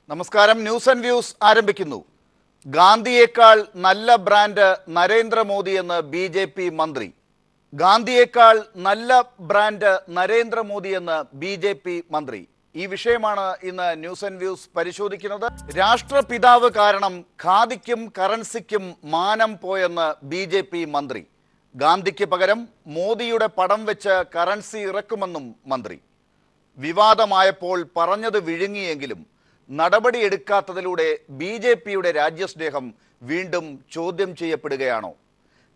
നമസ്കാരം. News and views ആരംഭിക്കുന്നു. ഗാന്ധിയേക്കാൾ നല്ല ബ്രാൻഡ് നരേന്ദ്രമോദി എന്ന് BJP മന്ത്രി. ഗാന്ധിയേക്കാൾ നല്ല ബ്രാൻഡ് നരേന്ദ്രമോദി എന്ന് BJP മന്ത്രി. ഈ വിഷയമാണ് ഇന്ന് ന്യൂസ് ആൻഡ് വ്യൂസ് പരിശോധിക്കുന്നത്. രാഷ്ട്രപിതാവ് കാരണം ഖാദിക്കും കറൻസിക്കും മാനം പോയെന്ന് BJP മന്ത്രി. ഗാന്ധിക്ക് പകരം മോദിയുടെ പടം വെച്ച് കറൻസി ഇറക്കുമെന്നും മന്ത്രി. വിവാദമായപ്പോൾ പറഞ്ഞത് വിഴുങ്ങിയെങ്കിലും നടപടിയെടുക്കാത്തതിലൂടെ BJPയുടെ രാജ്യസ്നേഹം വീണ്ടും ചോദ്യം ചെയ്യപ്പെടുകയാണോ?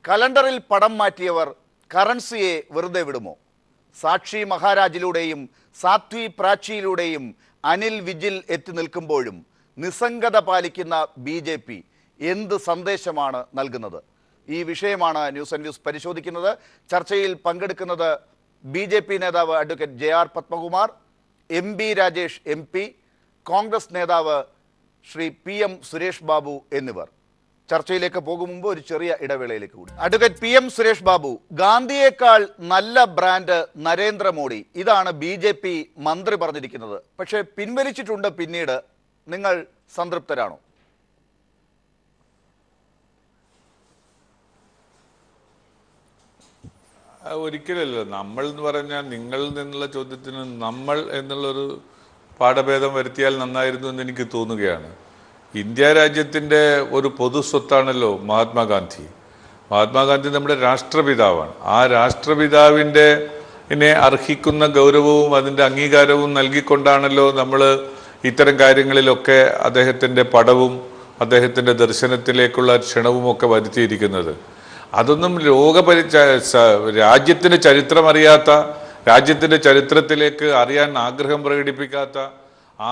കലണ്ടറിൽ പടം മാറ്റിയവർ കറൻസിയെ വെറുതെ വിടുമോ? സാക്ഷി മഹാരാജിലൂടെയും സാത്വി പ്രാച്ചിയിലൂടെയും അനിൽ വിജിൽ എത്തി നിൽക്കുമ്പോഴും നിസ്സംഗത പാലിക്കുന്ന BJP എന്ത് സന്ദേശമാണ് നൽകുന്നത്? ഈ വിഷയമാണ് ന്യൂസ് ആൻഡ് വ്യൂസ് പരിശോധിക്കുന്നത്. ചർച്ചയിൽ പങ്കെടുക്കുന്നത് BJP നേതാവ് advocate JR Padmakumar, MB Rajesh MP, Congress നേതാവ് ശ്രീ PM സുരേഷ് ബാബു എന്നിവർ. ചർച്ചയിലേക്ക് പോകും മുമ്പ് ഒരു ചെറിയ ഇടവേളയിലേക്ക് കൂടി. അഡ്വക്കേറ്റ് PM സുരേഷ് ബാബു, ഗാന്ധിയേക്കാൾ നല്ല ബ്രാൻഡ് നരേന്ദ്രമോദി, ഇതാണ് BJP മന്ത്രി പറഞ്ഞിരിക്കുന്നത്. പക്ഷേ പിൻവലിച്ചിട്ടുണ്ട് പിന്നീട്. നിങ്ങൾ സംതൃപ്തരാണോ? ഒരിക്കലല്ല. നമ്മൾ എന്ന് പറഞ്ഞാൽ നിങ്ങളിൽ നിന്നുള്ള ചോദ്യത്തിന് നമ്മൾ എന്നുള്ളൊരു പാഠഭേദം വരുത്തിയാൽ നന്നായിരുന്നു എന്ന് എനിക്ക് തോന്നുകയാണ്. ഇന്ത്യ രാജ്യത്തിൻ്റെ ഒരു പൊതു സ്വത്താണല്ലോ മഹാത്മാഗാന്ധി. മഹാത്മാഗാന്ധി നമ്മുടെ രാഷ്ട്രപിതാവാണ്. ആ രാഷ്ട്രപിതാവിൻ്റെ അർഹിക്കുന്ന ഗൗരവവും അതിൻ്റെ അംഗീകാരവും നൽകിക്കൊണ്ടാണല്ലോ നമ്മൾ ഇത്തരം കാര്യങ്ങളിലൊക്കെ അദ്ദേഹത്തിൻ്റെ പടവും അദ്ദേഹത്തിൻ്റെ ദർശനത്തിലേക്കുള്ള ക്ഷണവുമൊക്കെ വരുത്തിയിരിക്കുന്നത്. അതൊന്നും രാജ്യത്തിന് ചരിത്രം അറിയാത്ത, രാജ്യത്തിൻ്റെ ചരിത്രത്തിലേക്ക് അറിയാൻ ആഗ്രഹം പ്രകടിപ്പിക്കാത്ത,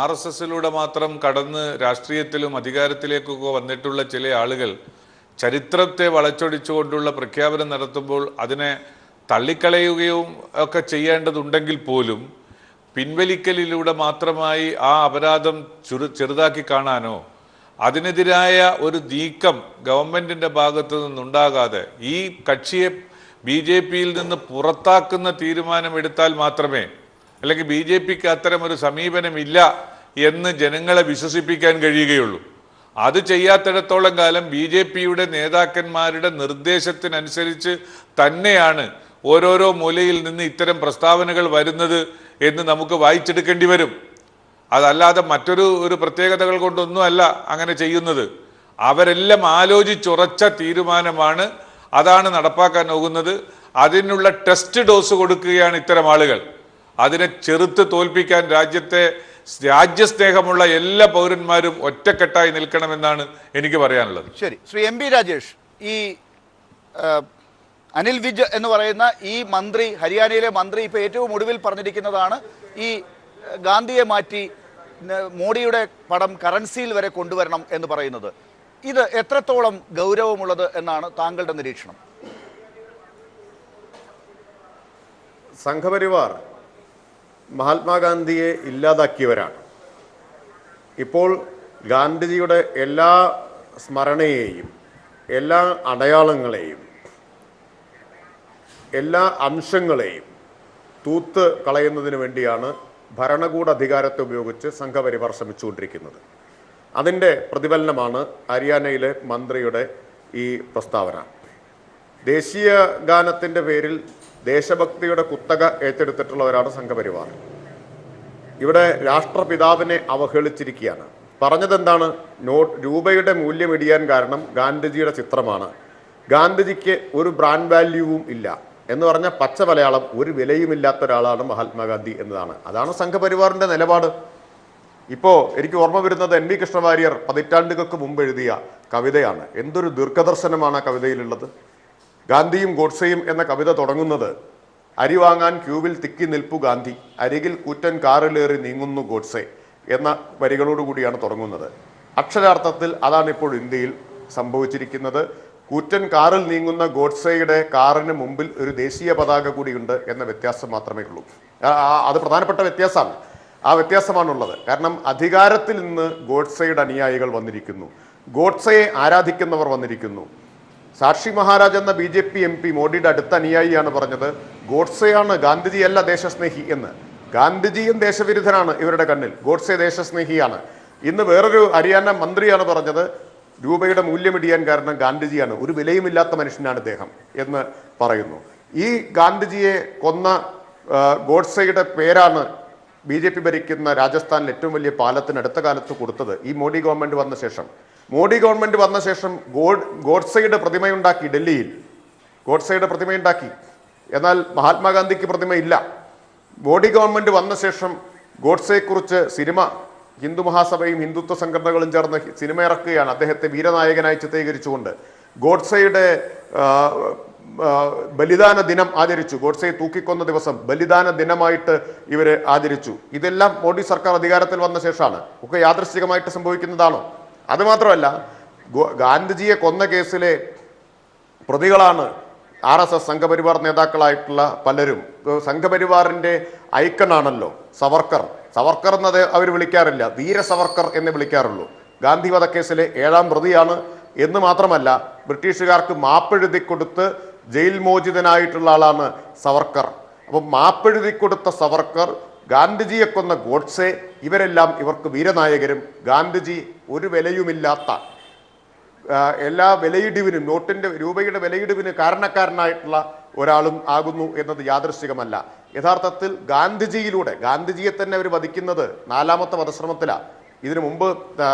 RSSലൂടെ മാത്രം കടന്ന് രാഷ്ട്രീയത്തിലും അധികാരത്തിലേക്കൊക്കെ വന്നിട്ടുള്ള ചില ആളുകൾ ചരിത്രത്തെ വളച്ചൊടിച്ചുകൊണ്ടുള്ള പ്രഖ്യാപനം നടത്തുമ്പോൾ അതിനെ തള്ളിക്കളയുകയും ഒക്കെ ചെയ്യേണ്ടതുണ്ടെങ്കിൽ പോലും പിൻവലിക്കലിലൂടെ മാത്രമായി ആ അപരാധം ചെറുതാക്കി കാണാനോ അതിനെതിരായ ഒരു നീക്കം ഗവൺമെന്റിന്റെ ഭാഗത്തു നിന്നുണ്ടാകാതെ ഈ കക്ഷിയെ BJPയിൽ നിന്ന് പുറത്താക്കുന്ന തീരുമാനമെടുത്താൽ മാത്രമേ, അല്ലെങ്കിൽ BJPക്ക് അത്തരം ഒരു സമീപനമില്ല എന്ന് ജനങ്ങളെ വിശ്വസിപ്പിക്കാൻ കഴിയുകയുള്ളൂ. അത് ചെയ്യാത്തിടത്തോളം കാലം BJPയുടെ നേതാക്കന്മാരുടെ നിർദ്ദേശത്തിനനുസരിച്ച് തന്നെയാണ് ഓരോരോ മൂലയിൽ നിന്ന് ഇത്തരം പ്രസ്താവനകൾ വരുന്നത് എന്ന് നമുക്ക് വായിച്ചെടുക്കേണ്ടി വരും. അതല്ലാതെ മറ്റൊരു പ്രത്യേകതകൾ കൊണ്ടൊന്നുമല്ല അങ്ങനെ ചെയ്യുന്നത്. അവരെല്ലാം ആലോചിച്ചുറച്ച തീരുമാനമാണ്, അതാണ് നടപ്പാക്കാൻ പോകുന്നത്. അതിനുള്ള ടെസ്റ്റ് ഡോസ് കൊടുക്കുകയാണ് ഇത്തരം ആളുകൾ. അതിനെ ചെറുത്ത് തോൽപ്പിക്കാൻ രാജ്യസ്നേഹമുള്ള എല്ലാ പൗരന്മാരും ഒറ്റക്കെട്ടായി നിൽക്കണമെന്നാണ് എനിക്ക് പറയാനുള്ളത്. ശരി, ശ്രീ MB രാജേഷ്, ഈ അനിൽ വിജ് എന്ന് പറയുന്ന ഈ മന്ത്രി, ഹരിയാനയിലെ മന്ത്രി, ഇപ്പോൾ ഏറ്റവും ഒടുവിൽ പറഞ്ഞിരിക്കുന്നതാണ് ഈ ഗാന്ധിയെ മാറ്റി മോഡിയുടെ പടം കറൻസിയിൽ വരെ കൊണ്ടുവരണം എന്ന് പറയുന്നത്. ഇത് എത്രത്തോളം ഗൗരവമുള്ളത് എന്നാണ് താങ്കളുടെ നിരീക്ഷണം? സംഘപരിവാർ മഹാത്മാഗാന്ധിയെ ഇല്ലാതാക്കിയവരാണ്. ഇപ്പോൾ ഗാന്ധിജിയുടെ എല്ലാ സ്മരണയെയും എല്ലാ അടയാളങ്ങളെയും എല്ലാ അംശങ്ങളെയും തൂത്ത് കളയുന്നതിന് വേണ്ടിയാണ് ഭരണകൂട അധികാരത്തെ ഉപയോഗിച്ച് സംഘപരിവാർ ശ്രമിച്ചുകൊണ്ടിരിക്കുന്നത്. അതിൻ്റെ പ്രതിഫലനമാണ് ഹരിയാനയിലെ മന്ത്രിയുടെ ഈ പ്രസ്താവന. ദേശീയ ഗാനത്തിൻ്റെ പേരിൽ ദേശഭക്തിയുടെ കുത്തക ഏറ്റെടുത്തിട്ടുള്ളവരാണ് സംഘപരിവാർ. ഇവിടെ രാഷ്ട്രപിതാവിനെ അവഹേളിച്ചിരിക്കുകയാണ്. പറഞ്ഞതെന്താണ്? രൂപയുടെ മൂല്യം ഇടിയാൻ കാരണം ഗാന്ധിജിയുടെ ചിത്രമാണ്. ഗാന്ധിജിക്ക് ഒരു ബ്രാൻഡ് വാല്യൂവും ഇല്ല എന്ന് പറഞ്ഞ പച്ച മലയാളം, ഒരു വിലയുമില്ലാത്ത ഒരാളാണ് മഹാത്മാഗാന്ധി എന്നതാണ്. അതാണ് സംഘപരിവാറിൻ്റെ നിലപാട്. ഇപ്പോൾ എനിക്ക് ഓർമ്മ വരുന്നത് NV കൃഷ്ണവാര്യർ പതിറ്റാണ്ടുകൾക്ക് മുമ്പ് എഴുതിയ കവിതയാണ്. എന്തൊരു ദീർഘദർശനമാണ് ആ കവിതയിലുള്ളത്. ഗാന്ധിയും ഗോഡ്സെയും എന്ന കവിത തുടങ്ങുന്നത് അരി വാങ്ങാൻ ക്യൂവിൽ തിക്കി നിൽപ്പു ഗാന്ധി, അരികിൽ കൂറ്റൻ കാറിലേറി നീങ്ങുന്നു ഗോഡ്സെ എന്ന വരികളോടുകൂടിയാണ് തുടങ്ങുന്നത്. അക്ഷരാർത്ഥത്തിൽ അതാണ് ഇപ്പോൾ ഇന്ത്യയിൽ സംഭവിച്ചിരിക്കുന്നത്. കൂറ്റൻ കാറിൽ നീങ്ങുന്ന ഗോഡ്സെയുടെ കാറിന് മുമ്പിൽ ഒരു ദേശീയ പതാക കൂടിയുണ്ട് എന്ന വ്യത്യാസം മാത്രമേ ഉള്ളൂ. അത് പ്രധാനപ്പെട്ട വ്യത്യാസമാണ്. ആ വ്യത്യാസമാണുള്ളത്. കാരണം അധികാരത്തിൽ നിന്ന് ഗോഡ്സെയുടെ അനുയായികൾ വന്നിരിക്കുന്നു, ഗോഡ്സെയെ ആരാധിക്കുന്നവർ വന്നിരിക്കുന്നു. സാക്ഷി മഹാരാജ് എന്ന BJP MP മോഡിയുടെ അടുത്ത അനുയായിയാണ് പറഞ്ഞത് ഗോഡ്സെയാണ് ഗാന്ധിജിയല്ല ദേശസ്നേഹി എന്ന്. ഗാന്ധിജിയും ദേശവിരുദ്ധനാണ് ഇവരുടെ കണ്ണിൽ, ഗോഡ്സെ ദേശസ്നേഹിയാണ്. ഇന്ന് വേറൊരു ഹരിയാന മന്ത്രിയാണ് പറഞ്ഞത് രൂപയുടെ മൂല്യമിടിയാൻ കാരണം ഗാന്ധിജിയാണ്, ഒരു വിലയുമില്ലാത്ത മനുഷ്യനാണ് ഇദ്ദേഹം എന്ന് പറയുന്നു. ഈ ഗാന്ധിജിയെ കൊന്ന ഗോഡ്സെയുടെ പേരാണ് BJP ഭരിക്കുന്ന രാജസ്ഥാനിൽ ഏറ്റവും വലിയ പാലത്തിന് അടുത്ത കാലത്ത് കൊടുത്തത് ഈ മോഡി ഗവൺമെന്റ് വന്ന ശേഷം. മോഡി ഗവൺമെന്റ് വന്ന ശേഷം ഗോഡ്സെയുടെ പ്രതിമയുണ്ടാക്കി, ഡൽഹിയിൽ ഗോഡ്സെയുടെ പ്രതിമയുണ്ടാക്കി. എന്നാൽ മഹാത്മാഗാന്ധിക്ക് പ്രതിമയില്ല. മോഡി ഗവൺമെന്റ് വന്ന ശേഷം ഗോഡ്സെയെക്കുറിച്ച് സിനിമ ഹിന്ദു മഹാസഭയും ഹിന്ദുത്വ സംഘടനകളും ചേർന്ന് സിനിമ ഇറക്കുകയാണ്, അദ്ദേഹത്തെ വീരനായകനായി ചിത്രീകരിച്ചുകൊണ്ട്. ഗോഡ്സെയുടെ ബലിദാന ദിനം ആചരിച്ചു, ഗോഡ്സെയെ തൂക്കിക്കൊന്ന ദിവസം ബലിദാന ദിനമായിട്ട് ഇവർ ആചരിച്ചു. ഇതെല്ലാം മോഡി സർക്കാർ അധികാരത്തിൽ വന്ന ശേഷമാണ്. ഒക്കെ യാദൃശ്ചികമായിട്ട് സംഭവിക്കുന്നതാണോ? അതുമാത്രമല്ല, ഗാന്ധിജിയെ കൊന്ന കേസിലെ പ്രതികളാണ് RSS സംഘപരിവാർ നേതാക്കളായിട്ടുള്ള പലരും. സംഘപരിവാറിന്റെ ഐക്കണാണല്ലോ സവർക്കർ. സവർക്കർ എന്നത് അവർ വിളിക്കാറില്ല, വീര സവർക്കർ എന്ന് വിളിക്കാറുള്ളൂ. ഗാന്ധി വധക്കേസിലെ 7ാം പ്രതിയാണ് എന്ന് മാത്രമല്ല, ബ്രിട്ടീഷുകാർക്ക് മാപ്പെഴുതി കൊടുത്ത് ജയിൽ മോചിതനായിട്ടുള്ള ആളാണ് സവർക്കർ. അപ്പം മാപ്പെഴുതി കൊടുത്ത സവർക്കർ, ഗാന്ധിജിയെ കൊന്ന ഗോഡ്സെ, ഇവരെല്ലാം ഇവർക്ക് വീരനായകരും. ഗാന്ധിജി ഒരു വിലയുമില്ലാത്ത, എല്ലാ വിലയിടിവിനും, രൂപയുടെ വിലയിടിവിന് കാരണക്കാരനായിട്ടുള്ള ഒരാളും ആകുന്നു എന്നത് യാദൃശ്ചികമല്ല. യഥാർത്ഥത്തിൽ ഗാന്ധിജിയിലൂടെ, ഗാന്ധിജിയെ തന്നെ അവർ വധിക്കുന്നത് 4ാമത്തെ വധശ്രമത്തിലാണ്. ഇതിനു മുമ്പ്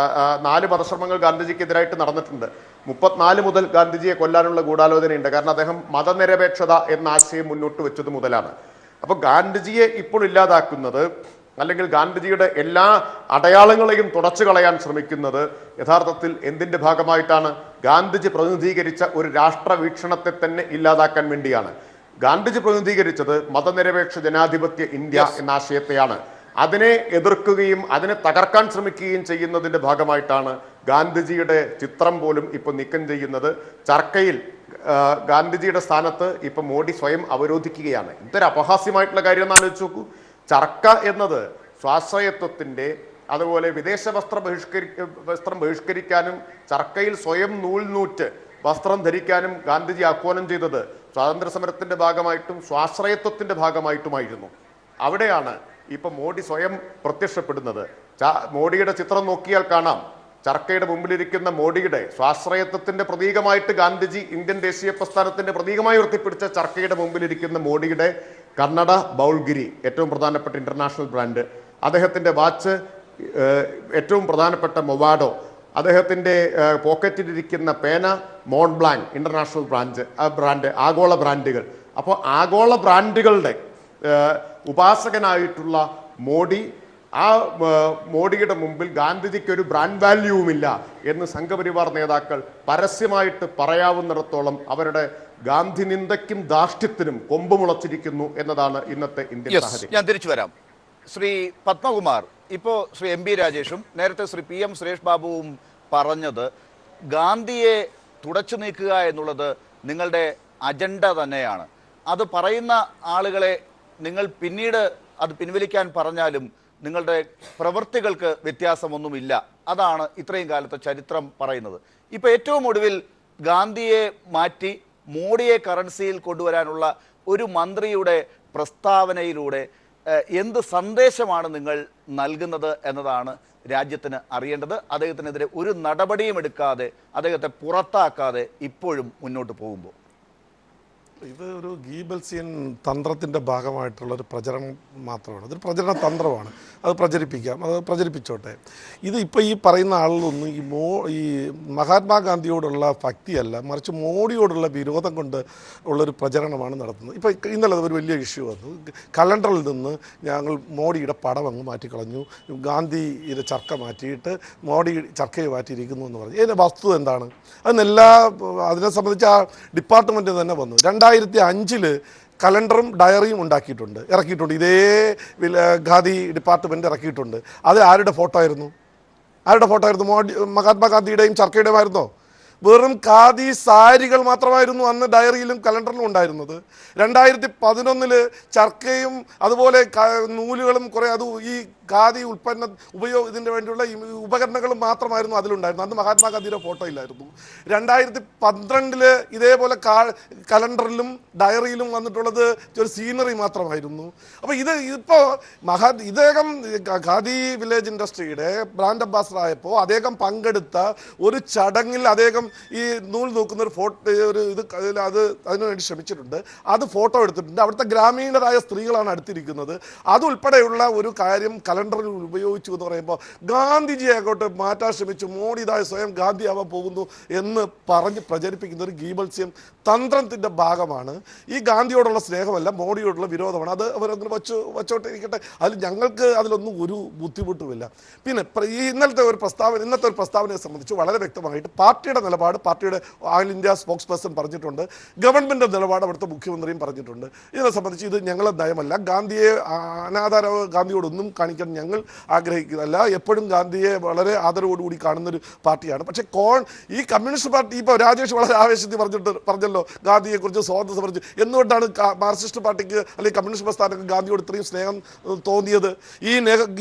4 വധശ്രമങ്ങൾ ഗാന്ധിജിക്കെതിരായിട്ട് നടന്നിട്ടുണ്ട്. 34 മുതൽ ഗാന്ധിജിയെ കൊല്ലാനുള്ള ഗൂഢാലോചനയുണ്ട്. കാരണം അദ്ദേഹം മതനിരപേക്ഷത എന്ന ആശയം മുന്നോട്ട് വെച്ചത് മുതലാണ്. അപ്പോൾ ഗാന്ധിജിയെ ഇപ്പോൾ ഇല്ലാതാക്കുന്നത്, അല്ലെങ്കിൽ ഗാന്ധിജിയുടെ എല്ലാ അടയാളങ്ങളെയും തുടച്ചു കളയാൻ ശ്രമിക്കുന്നത് യഥാർത്ഥത്തിൽ എന്തിന്റെ ഭാഗമായിട്ടാണ്? ഗാന്ധിജി പ്രതിനിധീകരിച്ച ഒരു രാഷ്ട്രവീക്ഷണത്തെ തന്നെ ഇല്ലാതാക്കാൻ വേണ്ടിയാണ്. ഗാന്ധിജി പ്രതിനിധീകരിച്ചത് മതനിരപേക്ഷ ജനാധിപത്യ ഇന്ത്യ എന്ന ആശയത്തെയാണ്. അതിനെ എതിർക്കുകയും അതിനെ തകർക്കാൻ ശ്രമിക്കുകയും ചെയ്യുന്നതിന്റെ ഭാഗമായിട്ടാണ് ഗാന്ധിജിയുടെ ചിത്രം പോലും ഇപ്പൊ നീക്കം ചെയ്യുന്നത്. ചർക്കയിൽ ഗാന്ധിജിയുടെ സ്ഥാനത്ത് ഇപ്പൊ മോഡി സ്വയം അവരോധിക്കുകയാണ്. ഇതൊരു അപഹാസ്യമായിട്ടുള്ള കാര്യം എന്ന് ആലോചിച്ച് നോക്കൂ. ചർക്ക എന്നത് സ്വാശ്രയത്വത്തിന്റെ, അതുപോലെ വിദേശ വസ്ത്രം ബഹിഷ്കരിക്കാനും ചർക്കയിൽ സ്വയം നൂൽനൂറ്റ് വസ്ത്രം ധരിക്കാനും ഗാന്ധിജി ആഹ്വാനം ചെയ്തത് സ്വാതന്ത്ര്യ സമരത്തിന്റെ ഭാഗമായിട്ടും സ്വാശ്രയത്വത്തിന്റെ ഭാഗമായിട്ടുമായിരുന്നു. അവിടെയാണ് ഇപ്പൊ മോഡി സ്വയം പ്രത്യക്ഷപ്പെടുന്നത്. മോഡിയുടെ ചിത്രം നോക്കിയാൽ കാണാം, ചർക്കയുടെ മുമ്പിലിരിക്കുന്ന മോഡിയുടെ സ്വാശ്രയത്വത്തിന്റെ പ്രതീകമായിട്ട് ഗാന്ധിജി ഇന്ത്യൻ ദേശീയ പ്രസ്ഥാനത്തിന്റെ പ്രതീകമായി ഉയർത്തിപ്പിടിച്ച ചർക്കയുടെ മുമ്പിലിരിക്കുന്ന മോഡിയുടെ കന്നഡ ബൗൾഗിരി, ഏറ്റവും പ്രധാനപ്പെട്ട ഇന്റർനാഷണൽ ബ്രാൻഡ്, അദ്ദേഹത്തിന്റെ വാച്ച് ഏറ്റവും പ്രധാനപ്പെട്ട മൊവാഡോ, അദ്ദേഹത്തിന്റെ പോക്കറ്റിലിരിക്കുന്ന പേന മോൺബ്ലാങ്ക് ഇന്റർനാഷണൽ ബ്രാൻഡ്, ആഗോള ബ്രാൻഡുകൾ. അപ്പോൾ ആഗോള ബ്രാൻഡുകളുടെ ഉപാസകനായിട്ടുള്ള മോഡി, ആ മോഡിയുടെ മുമ്പിൽ ഗാന്ധിജിക്ക് ഒരു ബ്രാൻഡ് വാല്യൂവുമില്ല എന്ന് സംഘപരിവാർ നേതാക്കൾ പരസ്യമായിട്ട് പറയാവുന്നിടത്തോളം അവരുടെ ഗാന്ധി നിന്ദയ്ക്കും ധാർഷ്ട്യത്തിനും കൊമ്പുമുളച്ചിരിക്കുന്നു എന്നതാണ് ഇന്നത്തെ ഇന്ത്യൻ സാഹചര്യം. ഞാൻ തിരിച്ചു വരാം. ശ്രീ പത്മകുമാർ, ഇപ്പോൾ ശ്രീ MP രാജേഷും നേരത്തെ ശ്രീ PM സുരേഷ് ബാബുവും പറഞ്ഞത് ഗാന്ധിയെ തുടച്ചു നീക്കുക എന്നുള്ളത് നിങ്ങളുടെ അജണ്ട തന്നെയാണ്. അത് പറയുന്ന ആളുകളെ നിങ്ങൾ പിന്നീട് അത് പിൻവലിക്കാൻ പറഞ്ഞാലും നിങ്ങളുടെ പ്രവൃത്തികൾക്ക് വ്യത്യാസമൊന്നുമില്ല. അതാണ് ഇത്രയും കാലത്തെ ചരിത്രം പറയുന്നത്. ഇപ്പോൾ ഏറ്റവും ഒടുവിൽ ഗാന്ധിയെ മാറ്റി മോഡിയെ കറൻസിയിൽ കൊണ്ടുവരാനുള്ള ഒരു മന്ത്രിയുടെ പ്രസ്താവനയിലൂടെ എന്ത് സന്ദേശമാണ് നിങ്ങൾ നൽകുന്നത് എന്നതാണ് രാജ്യത്തിന് അറിയേണ്ടത്. അദ്ദേഹത്തിനെതിരെ ഒരു നടപടിയും എടുക്കാതെ, അദ്ദേഹത്തെ പുറത്താക്കാതെ ഇപ്പോഴും മുന്നോട്ട് പോകുമ്പോൾ ഇത് ഒരു ഗീബൽസിയൻ തന്ത്രത്തിൻ്റെ ഭാഗമായിട്ടുള്ളൊരു പ്രചരണം മാത്രമാണ്. ഇതൊരു പ്രചരണ തന്ത്രമാണ്. അത് പ്രചരിപ്പിക്കാം, അത് പ്രചരിപ്പിച്ചോട്ടെ. ഇത് ഇപ്പോൾ ഈ പറയുന്ന ആളിലൊന്നും ഈ മഹാത്മാഗാന്ധിയോടുള്ള ഭക്തിയല്ല, മറിച്ച് മോഡിയോടുള്ള വിരോധം കൊണ്ട് ഉള്ളൊരു പ്രചരണമാണ് നടത്തുന്നത്. ഇപ്പോൾ ഇന്നലെ ഒരു വലിയ ഇഷ്യൂ വന്നു. കലണ്ടറിൽ നിന്ന് ഞങ്ങൾ മോഡിയുടെ പടം അങ്ങ് മാറ്റിക്കളഞ്ഞു, ഗാന്ധിയുടെ ചർക്ക മാറ്റിയിട്ട് മോഡി ചർക്കയെ മാറ്റിയിരിക്കുന്നു എന്ന് പറഞ്ഞു. ഇതിൻ്റെ വസ്തുത എന്താണ്? അതിനെ സംബന്ധിച്ച് ആ ഡിപ്പാർട്ട്മെൻറ്റ് തന്നെ വന്നു. 2005 കലണ്ടറും ഡയറിയും ഇറക്കിയിട്ടുണ്ട്. ഇതേ ഖാദി ഡിപ്പാർട്ട്മെൻറ്റ് ഇറക്കിയിട്ടുണ്ട്. അത് ആരുടെ ഫോട്ടോ ആയിരുന്നു? മഹാത്മാഗാന്ധിയുടെയും ചർക്കയുടെയും ആയിരുന്നോ? വെറും ഖാദി സാരികൾ മാത്രമായിരുന്നു അന്ന് ഡയറിയിലും കലണ്ടറിലും ഉണ്ടായിരുന്നത്. 2011 ചർക്കയും അതുപോലെ നൂലുകളും കുറേ, അത് ഈ ഖാദി ഉൽപ്പന്ന ഇതിന് വേണ്ടിയുള്ള ഈ ഉപകരണങ്ങളും മാത്രമായിരുന്നു അതിലുണ്ടായിരുന്നു. അന്ന് മഹാത്മാഗാന്ധിയുടെ ഫോട്ടോ ഇല്ലായിരുന്നു. 2012 ഇതേപോലെ കലണ്ടറിലും ഡയറിയിലും വന്നിട്ടുള്ളത് ഒരു സീനറി മാത്രമായിരുന്നു. അപ്പോൾ ഇപ്പോൾ ഇദ്ദേഹം ഖാദി വില്ലേജ് ഇൻഡസ്ട്രിയുടെ ബ്രാൻഡ് അംബാസഡർ ആയപ്പോൾ അദ്ദേഹം പങ്കെടുത്ത ഒരു ചടങ്ങിൽ അദ്ദേഹം ഈ നൂൽ നോക്കുന്ന ഒരു ഫോട്ടോ അതിനുവേണ്ടി ശ്രമിച്ചിട്ടുണ്ട്. അത് ഫോട്ടോ എടുത്തിട്ടുണ്ട്. അവിടുത്തെ ഗ്രാമീണരായ സ്ത്രീകളാണ് അടുത്തിരിക്കുന്നത്. അതുൾപ്പെടെയുള്ള ഒരു കാര്യം കലണ്ടറിൽ ഉപയോഗിച്ചു എന്ന് പറയുമ്പോൾ ഗാന്ധിജിയെ അങ്ങോട്ട് മാറ്റാൻ ശ്രമിച്ചു. മോഡി ഇതായി സ്വയം ഗാന്ധി ആവാൻ പോകുന്നു എന്ന് പറഞ്ഞ് പ്രചരിപ്പിക്കുന്ന ഒരു ഗീബൽസ്യം തന്ത്രത്തിൻ്റെ ഭാഗമാണ്. ഈ ഗാന്ധിയോടുള്ള സ്നേഹമല്ല, മോഡിയോടുള്ള വിരോധമാണ്. അത് അവരങ്ങനെ വച്ചോട്ടിരിക്കട്ടെ. ഞങ്ങൾക്ക് അതിലൊന്നും ഒരു ബുദ്ധിമുട്ടുമില്ല. പിന്നെ ഈ ഇന്നത്തെ ഒരു പ്രസ്താവനയെ സംബന്ധിച്ച് വളരെ വ്യക്തമായിട്ട് പാർട്ടിയുടെ നിലപാട് പാർട്ടിയുടെ ഓൾ ഇന്ത്യ സ്പോക്സ് പേഴ്സൺ പറഞ്ഞിട്ടുണ്ട്. ഗവൺമെൻറ് നിലപാട് അവിടുത്തെ മുഖ്യമന്ത്രിയും പറഞ്ഞിട്ടുണ്ട്. ഇതിനെ സംബന്ധിച്ച് ഇത് ഞങ്ങളുടെ നയമല്ല. ഗാന്ധിയെ ഗാന്ധിയോടൊന്നും കാണിക്കാൻ ഞങ്ങൾ ആഗ്രഹിക്കുന്നതല്ല. എപ്പോഴും ഗാന്ധിയെ വളരെ ആദരവോടുകൂടി കാണുന്നൊരു പാർട്ടിയാണ്. പക്ഷേ ഈ കമ്മ്യൂണിസ്റ്റ് പാർട്ടി ഇപ്പോൾ രാജേഷ് വളരെ ആവേശത്തിൽ പറഞ്ഞല്ലോ ഗാന്ധിയെക്കുറിച്ച്, സ്വാതന്ത്ര്യം സംബന്ധിച്ച്. എന്തുകൊണ്ടാണ് മാർക്സിസ്റ്റ് പാർട്ടിക്ക് അല്ലെങ്കിൽ കമ്മ്യൂണിസ്റ്റ് പ്രസ്ഥാനങ്ങൾക്ക് ഗാന്ധിയോട് ഇത്രയും സ്നേഹം തോന്നിയത്? ഈ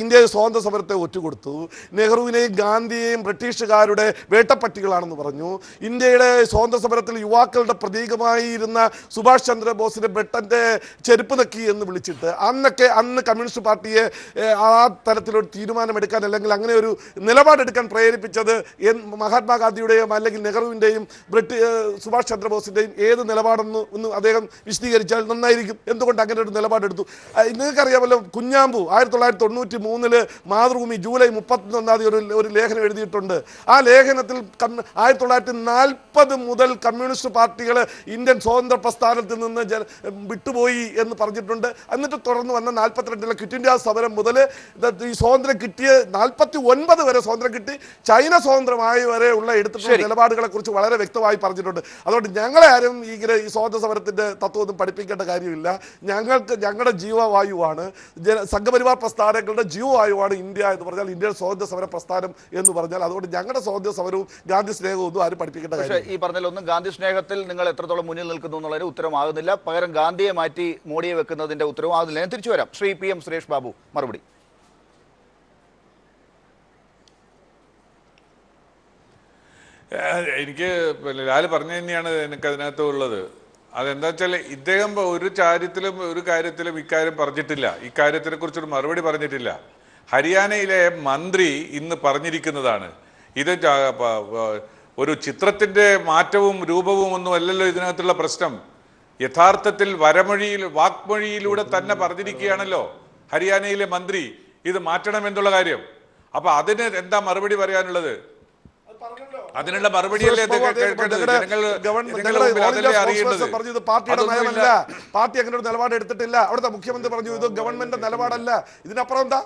ഇന്ത്യ സ്വാതന്ത്ര്യ സമരത്തെ ഒറ്റുകൊടുത്തു. നെഹ്റുവിനെയും ഗാന്ധിയെയും ബ്രിട്ടീഷുകാരുടെ വേട്ടപ്പട്ടികളാണെന്ന് പറഞ്ഞു. ഇന്ത്യയുടെ സ്വാതന്ത്ര്യ സമരത്തിൽ യുവാക്കളുടെ പ്രതീകമായി ഇരുന്ന സുഭാഷ് ചന്ദ്രബോസിനെ ബ്രിട്ടന്റെ ചെരുപ്പ് നക്കി എന്ന് വിളിച്ചിട്ട് അന്ന് കമ്മ്യൂണിസ്റ്റ് പാർട്ടിയെ ആ തരത്തിലൊരു തീരുമാനമെടുക്കാൻ അല്ലെങ്കിൽ അങ്ങനെ ഒരു നിലപാടെടുക്കാൻ പ്രേരിപ്പിച്ചത് മഹാത്മാഗാന്ധിയുടെയും അല്ലെങ്കിൽ നെഹ്റുവിൻ്റെയും സുഭാഷ് ചന്ദ്രബോസിൻ്റെയും ഏത് നിലപാടെന്ന് ഒന്ന് അദ്ദേഹം വിശദീകരിച്ചാൽ നന്നായിരിക്കും. എന്തുകൊണ്ട് അങ്ങനെ ഒരു നിലപാടെടുത്തു? നിങ്ങൾക്കറിയാമല്ലോ, കുഞ്ഞാമ്പു 1993 മാതൃഭൂമി ജൂലൈ 31 ഒരു ലേഖനം എഴുതിയിട്ടുണ്ട്. ആ ലേഖനത്തിൽ 1940 മുതൽ കമ്മ്യൂണിസ്റ്റ് പാർട്ടികൾ ഇന്ത്യൻ സ്വാതന്ത്ര്യ പ്രസ്ഥാനത്തിൽ നിന്ന് വിട്ടുപോയി എന്ന് പറഞ്ഞിട്ടുണ്ട്. എന്നിട്ട് തുടർന്ന് വന്ന 42 ക്വിറ്റ് ഇന്ത്യ സമരം മുതൽ ഈ സ്വാതന്ത്ര്യം കിട്ടിയ 49 വരെ സ്വാതന്ത്ര്യം കിട്ടി, ചൈന സ്വതന്ത്രമായി വരെ ഉള്ള എടുത്തിട്ടുള്ള നിലപാടുകളെ കുറിച്ച് വളരെ വ്യക്തമായി പറഞ്ഞിട്ടുണ്ട്. അതുകൊണ്ട് ഞങ്ങളെ ആരും ഈ സ്വാതന്ത്ര്യ സമരത്തിന്റെ തത്വമൊന്നും പഠിപ്പിക്കേണ്ട കാര്യമില്ല. ഞങ്ങളുടെ ജീവവായുവാണ്, സംഘപരിവാർ പ്രസ്ഥാനങ്ങളുടെ ജീവവായുവാണ് ഇന്ത്യ എന്ന് പറഞ്ഞാൽ, ഇന്ത്യൻ സ്വാതന്ത്ര്യ സമര പ്രസ്ഥാനം എന്ന് പറഞ്ഞാൽ. അതുകൊണ്ട് ഞങ്ങളുടെ സ്വാതന്ത്ര്യ സമരവും ഗാന്ധി സ്നേഹവും ഒന്നും ആരും പഠിപ്പിക്കേണ്ട കാര്യം. ഈ പറഞ്ഞതിലൊന്നും ഗാന്ധി സ്നേഹത്തിൽ നിങ്ങൾ എത്രത്തോളം മുന്നിൽ നിൽക്കുന്നു എന്നുള്ളതിന് ഉത്തരമാകുന്നില്ല. പകരം ഗാന്ധിയെ മാറ്റി മോഡിയെ വെക്കുന്നതിന്റെ ഉത്തരവും ആകുന്നില്ല. ഞാൻ തിരിച്ചു വരാം. ശ്രീ PM സുരേഷ് ബാബു, മറുപടി. എനിക്ക് ലാല് പറഞ്ഞു തന്നെയാണ് എനിക്ക് അതിനകത്ത് ഉള്ളത്. അതെന്താ വെച്ചാൽ ഇദ്ദേഹം ഒരു കാര്യത്തിലും ഇക്കാര്യം പറഞ്ഞിട്ടില്ല. ഇക്കാര്യത്തിനെ കുറിച്ചൊരു മറുപടി പറഞ്ഞിട്ടില്ല. ഹരിയാനയിലെ മന്ത്രി ഇന്ന് പറഞ്ഞിരിക്കുന്നതാണ്. ഇത് ഒരു ചിത്രത്തിന്റെ മാറ്റവും രൂപവും ഒന്നും അല്ലല്ലോ ഇതിനകത്തുള്ള പ്രശ്നം. യഥാർത്ഥത്തിൽ വാക്മൊഴിയിലൂടെ തന്നെ പറഞ്ഞിരിക്കുകയാണല്ലോ ഹരിയാനയിലെ മന്ത്രി ഇത് മാറ്റണമെന്നുള്ള കാര്യം. അപ്പൊ അതിന് എന്താ മറുപടി പറയാനുള്ളത്? അതിനുള്ള മറുപടിയല്ലേ പറഞ്ഞത് പാർട്ടിയുടെ നയമല്ല, പാർട്ടി അങ്ങനെ ഒരു നിലപാട് എടുത്തിട്ടില്ല. അവിടുത്തെ മുഖ്യമന്ത്രി പറഞ്ഞു ഇത് ഗവൺമെന്റ് നിലപാടല്ല. ഇതിനപ്പുറം എന്താ?